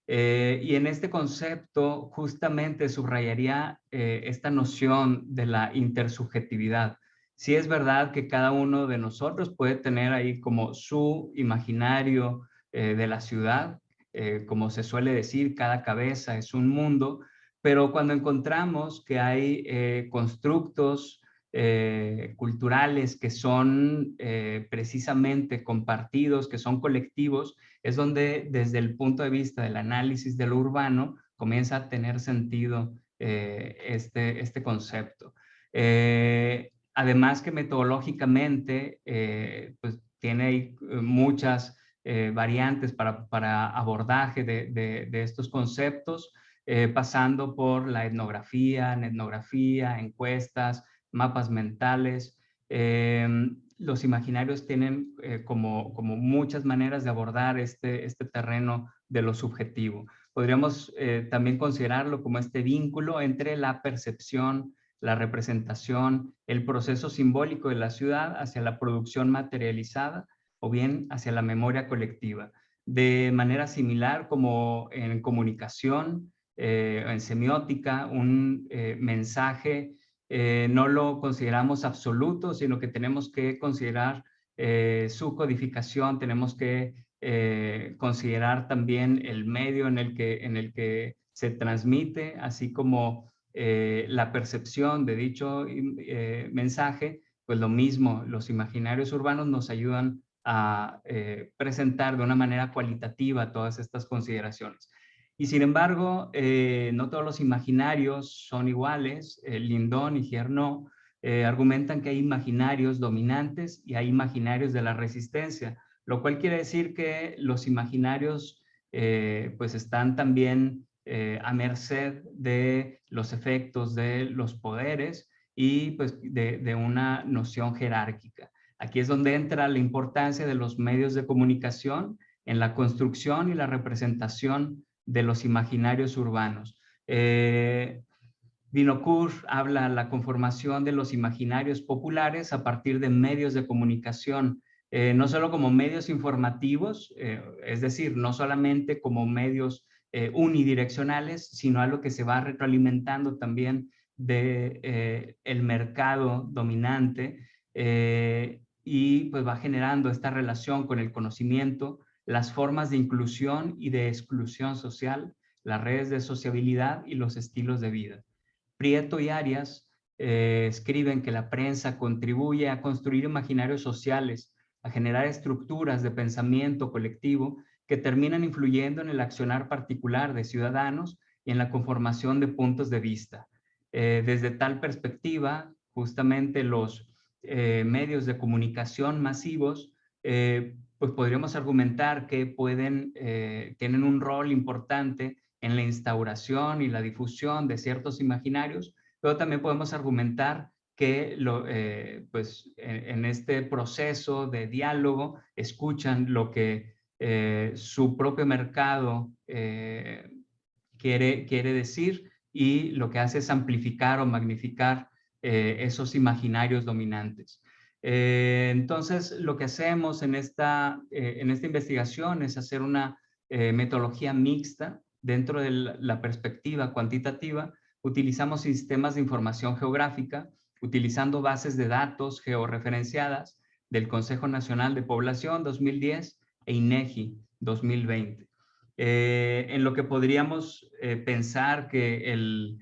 Y en este concepto justamente subrayaría esta noción de la intersubjetividad. Sí es verdad que cada uno de nosotros puede tener ahí como su imaginario de la ciudad, como se suele decir, cada cabeza es un mundo, pero cuando encontramos que hay constructos culturales que son precisamente compartidos, que son colectivos, es donde desde el punto de vista del análisis de lo urbano comienza a tener sentido este concepto. Además que metodológicamente pues tiene muchas variantes para abordaje de estos conceptos, pasando por la etnografía, encuestas, mapas mentales. Los imaginarios tienen como muchas maneras de abordar este terreno de lo subjetivo. Podríamos también considerarlo como este vínculo entre la percepción, la representación, el proceso simbólico de la ciudad hacia la producción materializada o bien hacia la memoria colectiva. De manera similar como en comunicación, en semiótica, un mensaje no lo consideramos absoluto, sino que tenemos que considerar su codificación, tenemos que considerar también el medio en el que se transmite, así como la percepción de dicho mensaje. Pues lo mismo, los imaginarios urbanos nos ayudan a presentar de una manera cualitativa todas estas consideraciones. Y sin embargo, no todos los imaginarios son iguales. Lindon y Giernot argumentan que hay imaginarios dominantes y hay imaginarios de la resistencia, lo cual quiere decir que los imaginarios pues están también a merced de los efectos de los poderes y pues de una noción jerárquica. Aquí es donde entra la importancia de los medios de comunicación en la construcción y la representación de los imaginarios urbanos. Vinocourt habla de la conformación de los imaginarios populares a partir de medios de comunicación, no solo como medios informativos, es decir, no solamente como medios unidireccionales, sino algo que se va retroalimentando también de el mercado dominante y pues va generando esta relación con el conocimiento, las formas de inclusión y de exclusión social, las redes de sociabilidad y los estilos de vida. Prieto y Arias escriben que la prensa contribuye a construir imaginarios sociales, a generar estructuras de pensamiento colectivo que terminan influyendo en el accionar particular de ciudadanos y en la conformación de puntos de vista. Desde tal perspectiva, justamente los medios de comunicación masivos pues podríamos argumentar que tienen un rol importante en la instauración y la difusión de ciertos imaginarios, pero también podemos argumentar que pues en este proceso de diálogo escuchan lo que su propio mercado quiere decir, y lo que hace es amplificar o magnificar esos imaginarios dominantes. Entonces, lo que hacemos en esta investigación es hacer una metodología mixta. Dentro de la perspectiva cuantitativa, utilizamos sistemas de información geográfica, utilizando bases de datos georreferenciadas del Consejo Nacional de Población 2010 e INEGI 2020. En lo que podríamos pensar que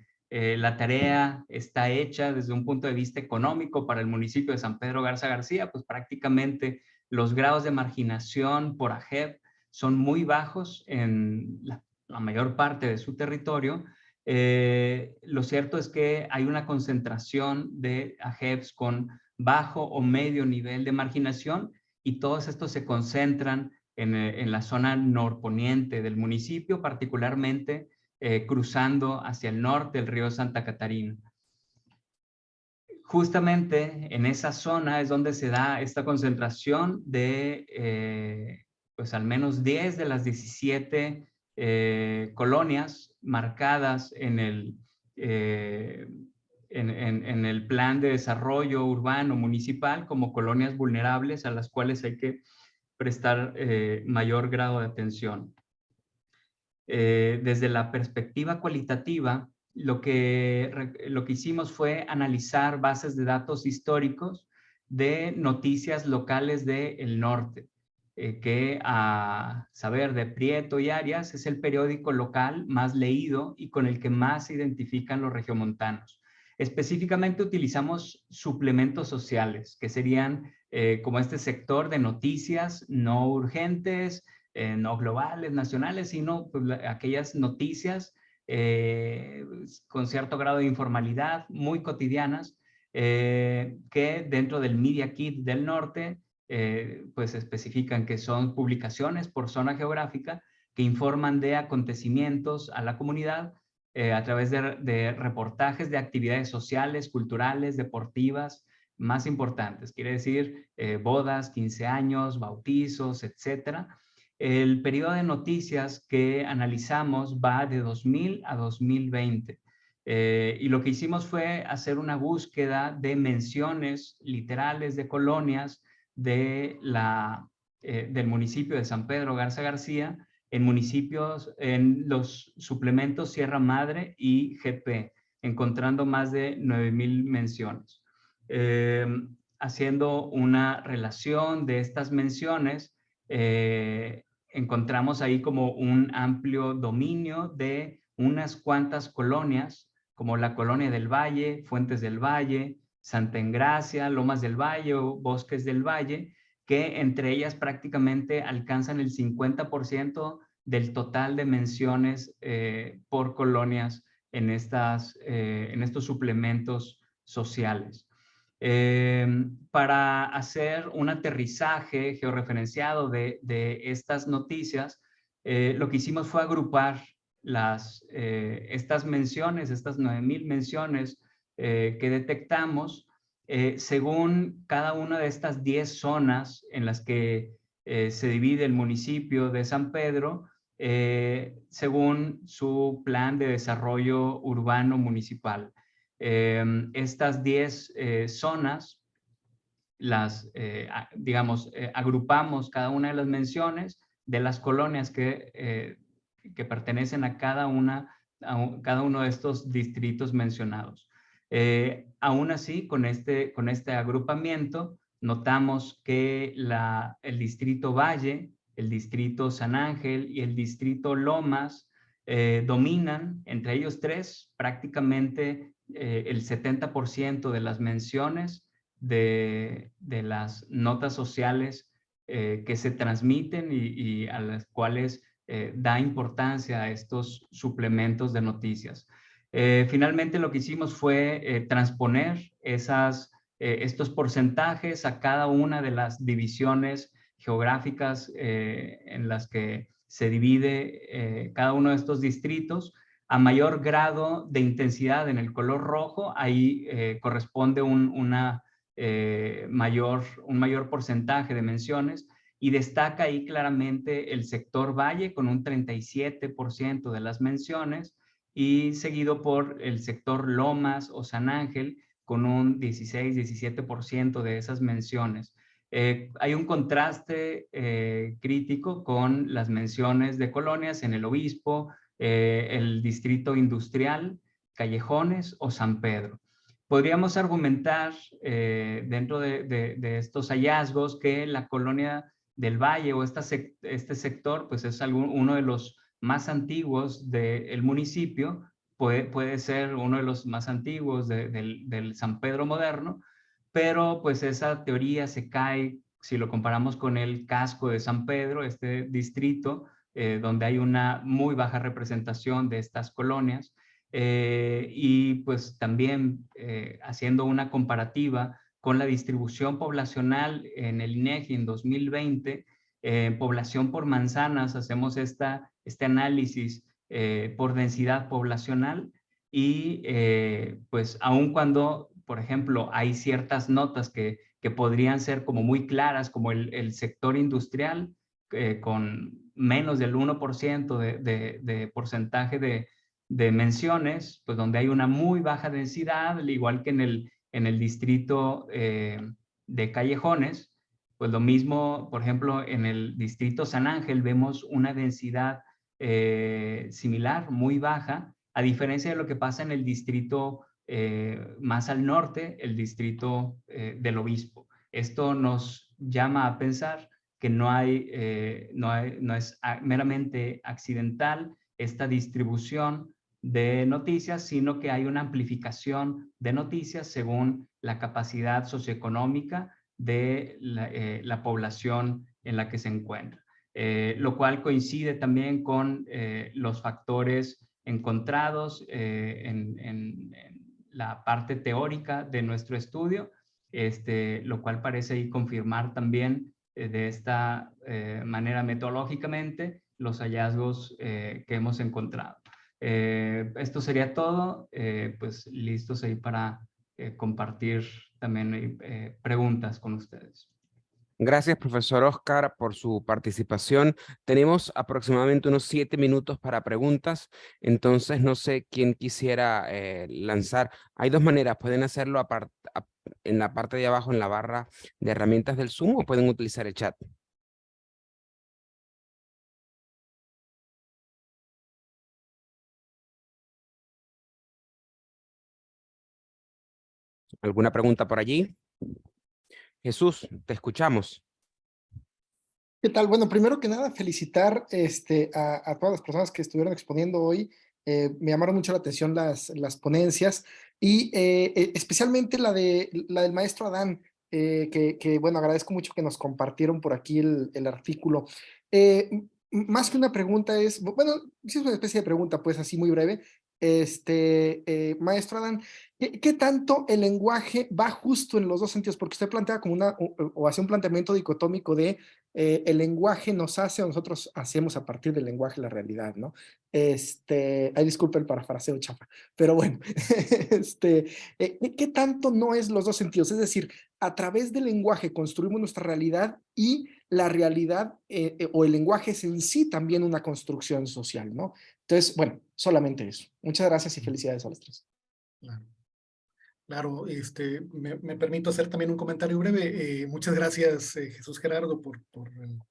la tarea está hecha desde un punto de vista económico para el municipio de San Pedro Garza García, pues prácticamente los grados de marginación por AGEP son muy bajos en la mayor parte de su territorio. Lo cierto es que hay una concentración de AGEPs con bajo o medio nivel de marginación, y todos estos se concentran en la zona norponiente del municipio, particularmente cruzando hacia el norte el río Santa Catarina. Justamente en esa zona es donde se da esta concentración de pues al menos 10 de las 17 colonias marcadas en el plan de desarrollo urbano municipal como colonias vulnerables a las cuales hay que prestar mayor grado de atención. Desde la perspectiva cualitativa, lo que hicimos fue analizar bases de datos históricos de noticias locales del norte, que a saber de Prieto y Arias es el periódico local más leído y con el que más se identifican los regiomontanos. Específicamente utilizamos suplementos sociales, que serían como este sector de noticias no urgentes, no globales, nacionales, sino pues, aquellas noticias con cierto grado de informalidad, muy cotidianas, que dentro del Media Kit del norte pues especifican que son publicaciones por zona geográfica que informan de acontecimientos a la comunidad a través de reportajes de actividades sociales, culturales, deportivas, más importantes, quiere decir bodas, 15 años, bautizos, etcétera. El periodo de noticias que analizamos va de 2000 a 2020 y lo que hicimos fue hacer una búsqueda de menciones literales de colonias del municipio de San Pedro Garza García en municipios, en los suplementos Sierra Madre y GP, encontrando más de 9,000 menciones. Haciendo una relación de estas menciones, encontramos ahí como un amplio dominio de unas cuantas colonias, como la Colonia del Valle, Fuentes del Valle, Santa Engracia, Lomas del Valle o Bosques del Valle, que entre ellas prácticamente alcanzan el 50% del total de menciones por colonias en estos suplementos sociales. Para hacer un aterrizaje georreferenciado de estas noticias, lo que hicimos fue agrupar estas menciones, estas 9,000 menciones que detectamos, según cada una de estas 10 zonas en las que se divide el municipio de San Pedro, según su plan de desarrollo urbano municipal. Estas 10 zonas, agrupamos cada una de las menciones de las colonias que pertenecen a cada uno de estos distritos mencionados. Aún así, con este agrupamiento, notamos que el distrito Valle, el distrito San Ángel y el distrito Lomas dominan, entre ellos tres, prácticamente el 70% de las menciones de las notas sociales que se transmiten y a las cuales da importancia a estos suplementos de noticias. Finalmente lo que hicimos fue transponer estos porcentajes a cada una de las divisiones geográficas en las que se divide cada uno de estos distritos. A mayor grado de intensidad en el color rojo, ahí corresponde un mayor porcentaje de menciones, y destaca ahí claramente el sector Valle con un 37% de las menciones, y seguido por el sector Lomas o San Ángel con un 16-17% de esas menciones. Hay un contraste crítico con las menciones de colonias en El Obispo, el Distrito Industrial, Callejones o San Pedro. Podríamos argumentar dentro de estos hallazgos que la colonia del Valle o este sector pues es uno de los más antiguos del municipio, puede ser uno de los más antiguos del San Pedro moderno, pero pues esa teoría se cae si lo comparamos con el casco de San Pedro, este distrito, donde hay una muy baja representación de estas colonias, y pues también haciendo una comparativa con la distribución poblacional en el INEGI en 2020, población por manzanas, hacemos este análisis por densidad poblacional y pues aun cuando, por ejemplo, hay ciertas notas que podrían ser como muy claras, como el sector industrial, con menos del 1% de porcentaje de menciones, pues donde hay una muy baja densidad, al igual que en el distrito de Callejones, pues lo mismo, por ejemplo, en el distrito San Ángel vemos una densidad similar, muy baja, a diferencia de lo que pasa en el distrito más al norte, el distrito del Obispo. Esto nos llama a pensar que no es meramente accidental esta distribución de noticias, sino que hay una amplificación de noticias según la capacidad socioeconómica de la población en la que se encuentra. Lo cual coincide también con los factores encontrados en la parte teórica de nuestro estudio, lo cual parece ahí confirmar también de esta manera metodológicamente los hallazgos que hemos encontrado. Esto sería todo, pues listos ahí para compartir también preguntas con ustedes. Gracias, profesor Oscar, por su participación. Tenemos aproximadamente unos 7 minutos para preguntas, entonces no sé quién quisiera lanzar. Hay dos maneras, pueden hacerlo en la parte de abajo, en la barra de herramientas del Zoom, o pueden utilizar el chat. ¿Alguna pregunta por allí? Jesús, te escuchamos. ¿Qué tal? Bueno, primero que nada, felicitar a todas las personas que estuvieron exponiendo hoy. Me llamaron mucho la atención las ponencias y especialmente la del maestro Adán, bueno, agradezco mucho que nos compartieron por aquí el artículo. Más que una pregunta bueno, sí es una especie de pregunta, pues así muy breve. Maestro Adán, ¿qué tanto el lenguaje va justo en los dos sentidos? Porque usted plantea como o hace un planteamiento dicotómico de el lenguaje nos hace o nosotros hacemos a partir del lenguaje la realidad, ¿no? Ay, disculpe el parafraseo chafa, pero bueno, ¿qué tanto no es los dos sentidos? Es decir, a través del lenguaje construimos nuestra realidad y la realidad o el lenguaje es en sí también una construcción social, ¿no? Entonces, bueno, solamente eso. Muchas gracias y felicidades a los tres. Claro. Claro, me permito hacer también un comentario breve. Muchas gracias, Jesús Gerardo, por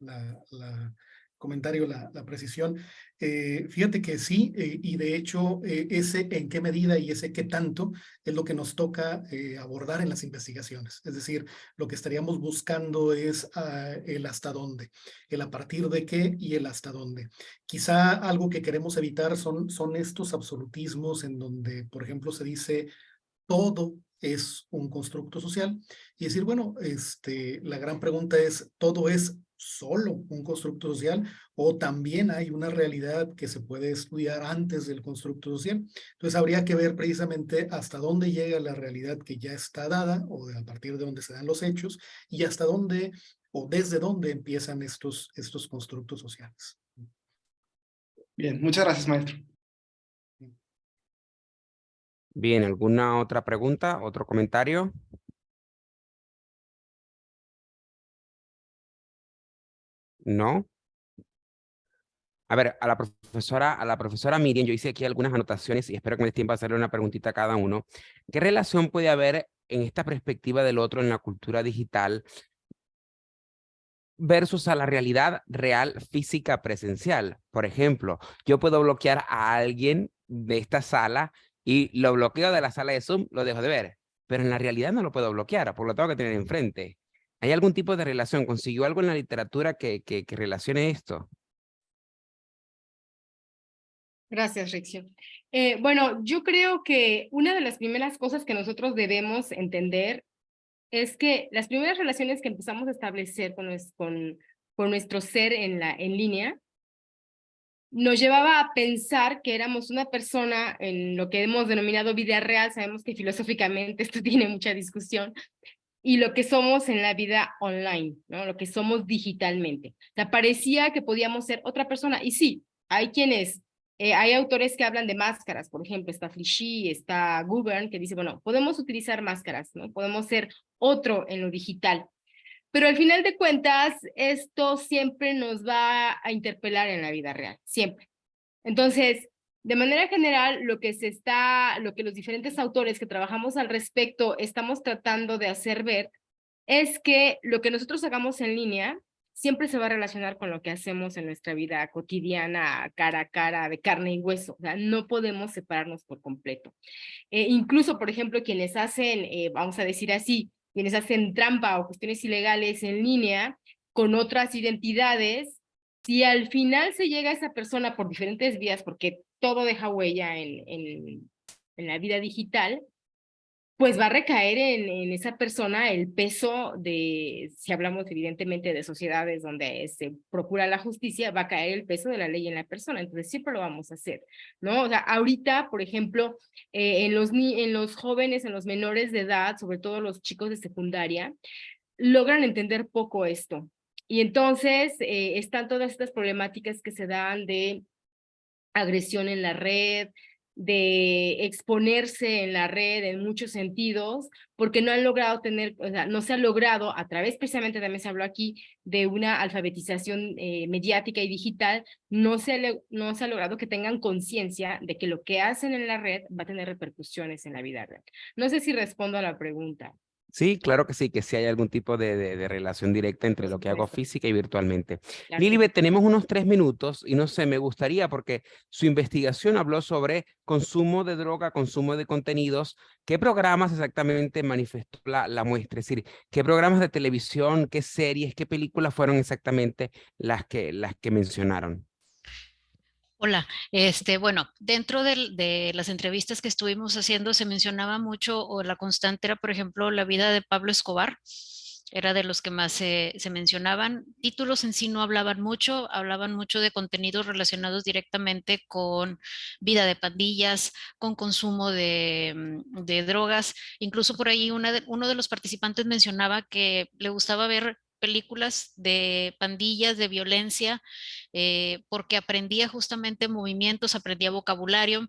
la comentario, la precisión. Fíjate que sí, y de hecho, ese en qué medida y ese qué tanto es lo que nos toca abordar en las investigaciones. Es decir, lo que estaríamos buscando es el hasta dónde, el a partir de qué y el hasta dónde. Quizá algo que queremos evitar son estos absolutismos en donde, por ejemplo, se dice todo es un constructo social y decir, bueno, la gran pregunta es, ¿todo es solo un constructo social o también hay una realidad que se puede estudiar antes del constructo social? Entonces habría que ver precisamente hasta dónde llega la realidad que ya está dada o a partir de dónde se dan los hechos y hasta dónde o desde dónde empiezan estos constructos sociales. Bien, muchas gracias, maestro. Bien, ¿alguna otra pregunta? ¿Otro comentario? ¿No? A ver, a la profesora Miriam, yo hice aquí algunas anotaciones y espero que me dé tiempo a hacerle una preguntita a cada uno. ¿Qué relación puede haber en esta perspectiva del otro en la cultura digital versus a la realidad real, física, presencial. Por ejemplo, yo puedo bloquear a alguien de esta sala y lo bloqueo de la sala de Zoom, lo dejo de ver, pero en la realidad no lo puedo bloquear, por lo tengo que tener enfrente. ¿Hay algún tipo de relación? ¿Consiguió algo en la literatura que relacione esto? Gracias, Rixio. Bueno, yo creo que una de las primeras cosas que nosotros debemos entender es que las primeras relaciones que empezamos a establecer con nuestro ser en línea nos llevaba a pensar que éramos una persona en lo que hemos denominado vida real. Sabemos que filosóficamente esto tiene mucha discusión, y lo que somos en la vida online, ¿no? Lo que somos digitalmente. O sea, parecía que podíamos ser otra persona. Y sí, hay autores que hablan de máscaras. Por ejemplo, está Flichy, está Gubern, que dice, bueno, podemos utilizar máscaras, ¿no? Podemos ser otro en lo digital. Pero al final de cuentas, esto siempre nos va a interpelar en la vida real, siempre. Entonces, de manera general, lo que los diferentes autores que trabajamos al respecto estamos tratando de hacer ver es que lo que nosotros hagamos en línea siempre se va a relacionar con lo que hacemos en nuestra vida cotidiana, cara a cara, de carne y hueso. O sea, no podemos separarnos por completo. Incluso, por ejemplo, quienes hacen, vamos a decir así, quienes hacen trampa o cuestiones ilegales en línea con otras identidades, si al final se llega a esa persona por diferentes vías, porque todo deja huella en la vida digital, pues va a recaer en esa persona el peso si hablamos evidentemente de sociedades donde se procura la justicia, va a caer el peso de la ley en la persona. Entonces siempre lo vamos a hacer, ¿no? O sea, ahorita, por ejemplo, en los jóvenes, en los menores de edad, sobre todo los chicos de secundaria, logran entender poco esto. Y entonces están todas estas problemáticas que se dan de agresión en la red, de exponerse en la red en muchos sentidos, porque no han logrado o sea, no se ha logrado, a través precisamente también se habló aquí, de una alfabetización mediática y digital, no se ha logrado que tengan conciencia de que lo que hacen en la red va a tener repercusiones en la vida real. No sé si respondo a la pregunta. Sí, claro que sí hay algún tipo de relación directa entre Por lo que hago supuesto. física y virtualmente. Claro que Lilibet, tenemos unos 3 minutos y no sé, me gustaría porque su investigación habló sobre consumo de droga, consumo de contenidos. ¿Qué programas exactamente manifestó la muestra? Es decir, ¿qué programas de televisión, qué series, qué películas fueron exactamente las que mencionaron? Hola, bueno, dentro de las entrevistas que estuvimos haciendo se mencionaba mucho, o la constante era, por ejemplo, la vida de Pablo Escobar, era de los que más se mencionaban. Títulos en sí no hablaban mucho de contenidos relacionados directamente con vida de pandillas, con consumo de drogas. Incluso por ahí uno de los participantes mencionaba que le gustaba ver películas de pandillas, de violencia, porque aprendía justamente movimientos, aprendía vocabulario.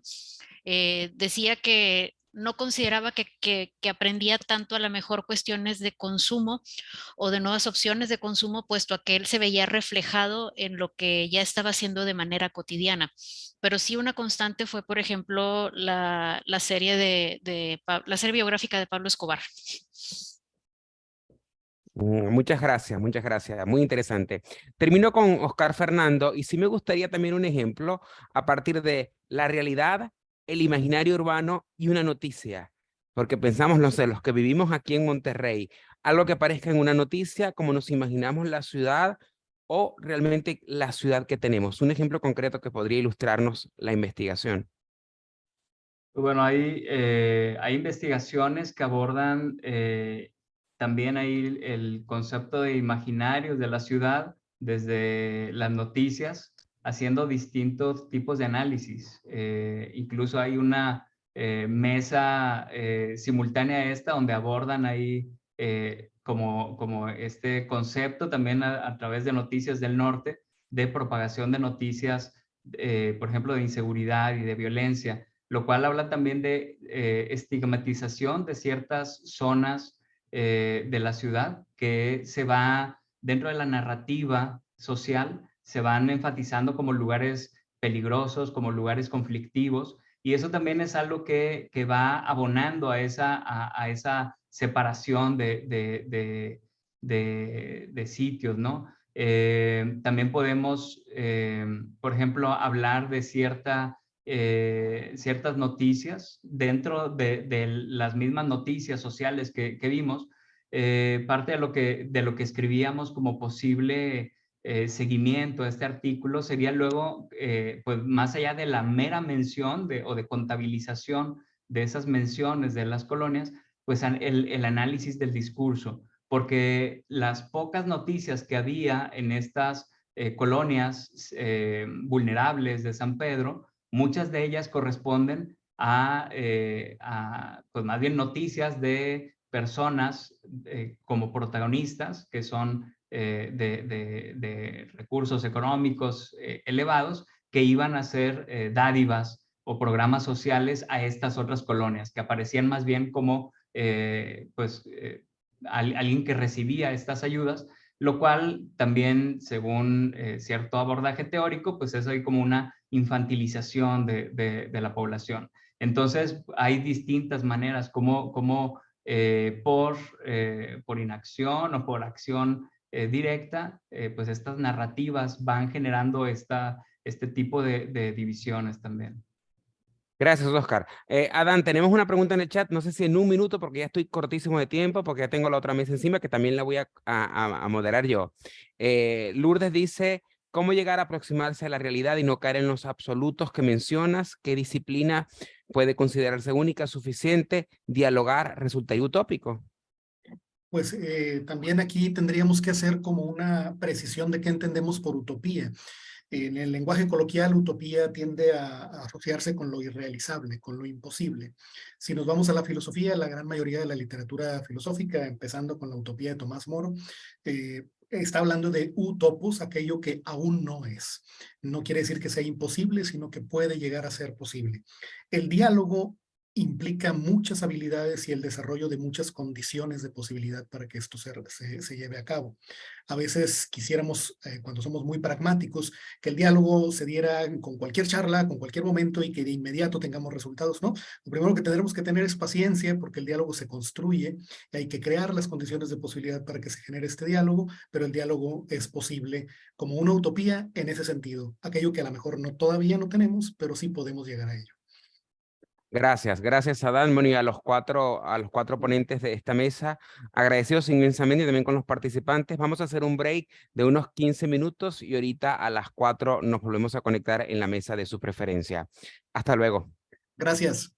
Decía que no consideraba que aprendía tanto a lo mejor cuestiones de consumo o de nuevas opciones de consumo, puesto a que él se veía reflejado en lo que ya estaba haciendo de manera cotidiana. Pero sí una constante fue, por ejemplo, la serie la serie biográfica de Pablo Escobar. Muchas gracias, muy interesante. Termino con Oscar Fernando y sí me gustaría también un ejemplo a partir de la realidad, el imaginario urbano y una noticia, porque pensamos, no sé, los que vivimos aquí en Monterrey, algo que aparezca en una noticia, como nos imaginamos la ciudad o realmente la ciudad que tenemos. Un ejemplo concreto que podría ilustrarnos la investigación. Bueno, hay investigaciones que abordan también ahí el concepto de imaginarios de la ciudad desde las noticias, haciendo distintos tipos de análisis. Incluso hay una mesa simultánea a esta donde abordan ahí como este concepto también a través de Noticias del Norte, de propagación de noticias, por ejemplo, de inseguridad y de violencia, lo cual habla también de estigmatización de ciertas zonas de la ciudad que se va dentro de la narrativa social, se van enfatizando como lugares peligrosos, como lugares conflictivos, y eso también es algo que va abonando a esa separación de sitios, ¿no? También podemos, por ejemplo, hablar de ciertas noticias dentro de las mismas noticias sociales que vimos. Parte de lo que escribíamos como posible seguimiento a este artículo sería luego, pues más allá de la mera mención o de contabilización de esas menciones de las colonias, pues el análisis del discurso, porque las pocas noticias que había en estas colonias vulnerables de San Pedro, muchas de ellas corresponden a pues más bien noticias de personas como protagonistas que son de recursos económicos elevados, que iban a hacer dádivas o programas sociales a estas otras colonias, que aparecían más bien como alguien que recibía estas ayudas, lo cual también, según cierto abordaje teórico, pues es ahí como una infantilización de la población. Entonces, hay distintas maneras como por inacción o por acción directa, pues estas narrativas van generando este tipo de divisiones también. Gracias, Oscar. Adán, tenemos una pregunta en el chat, no sé si en un minuto, porque ya estoy cortísimo de tiempo, porque ya tengo la otra mesa encima, que también la voy a moderar yo. Lourdes dice, ¿cómo llegar a aproximarse a la realidad y no caer en los absolutos que mencionas? ¿Qué disciplina puede considerarse única, suficiente? ¿Dialogar resultaría utópico? Pues también aquí tendríamos que hacer como una precisión de qué entendemos por utopía. En el lenguaje coloquial, utopía tiende a asociarse con lo irrealizable, con lo imposible. Si nos vamos a la filosofía, la gran mayoría de la literatura filosófica, empezando con la utopía de Tomás Moro, está hablando de utopos, aquello que aún no es. No quiere decir que sea imposible, sino que puede llegar a ser posible. El diálogo implica muchas habilidades y el desarrollo de muchas condiciones de posibilidad para que esto se lleve a cabo. A veces quisiéramos, cuando somos muy pragmáticos, que el diálogo se diera con cualquier charla, con cualquier momento y que de inmediato tengamos resultados, ¿no? Lo primero que tendremos que tener es paciencia porque el diálogo se construye y hay que crear las condiciones de posibilidad para que se genere este diálogo, pero el diálogo es posible como una utopía en ese sentido, aquello que a lo mejor todavía no tenemos, pero sí podemos llegar a ello. Gracias Adán, bueno, y a los cuatro ponentes de esta mesa, agradecidos inmensamente y también con los participantes. Vamos a hacer un break de unos 15 minutos y ahorita a las 4 nos volvemos a conectar en la mesa de su preferencia. Hasta luego. Gracias.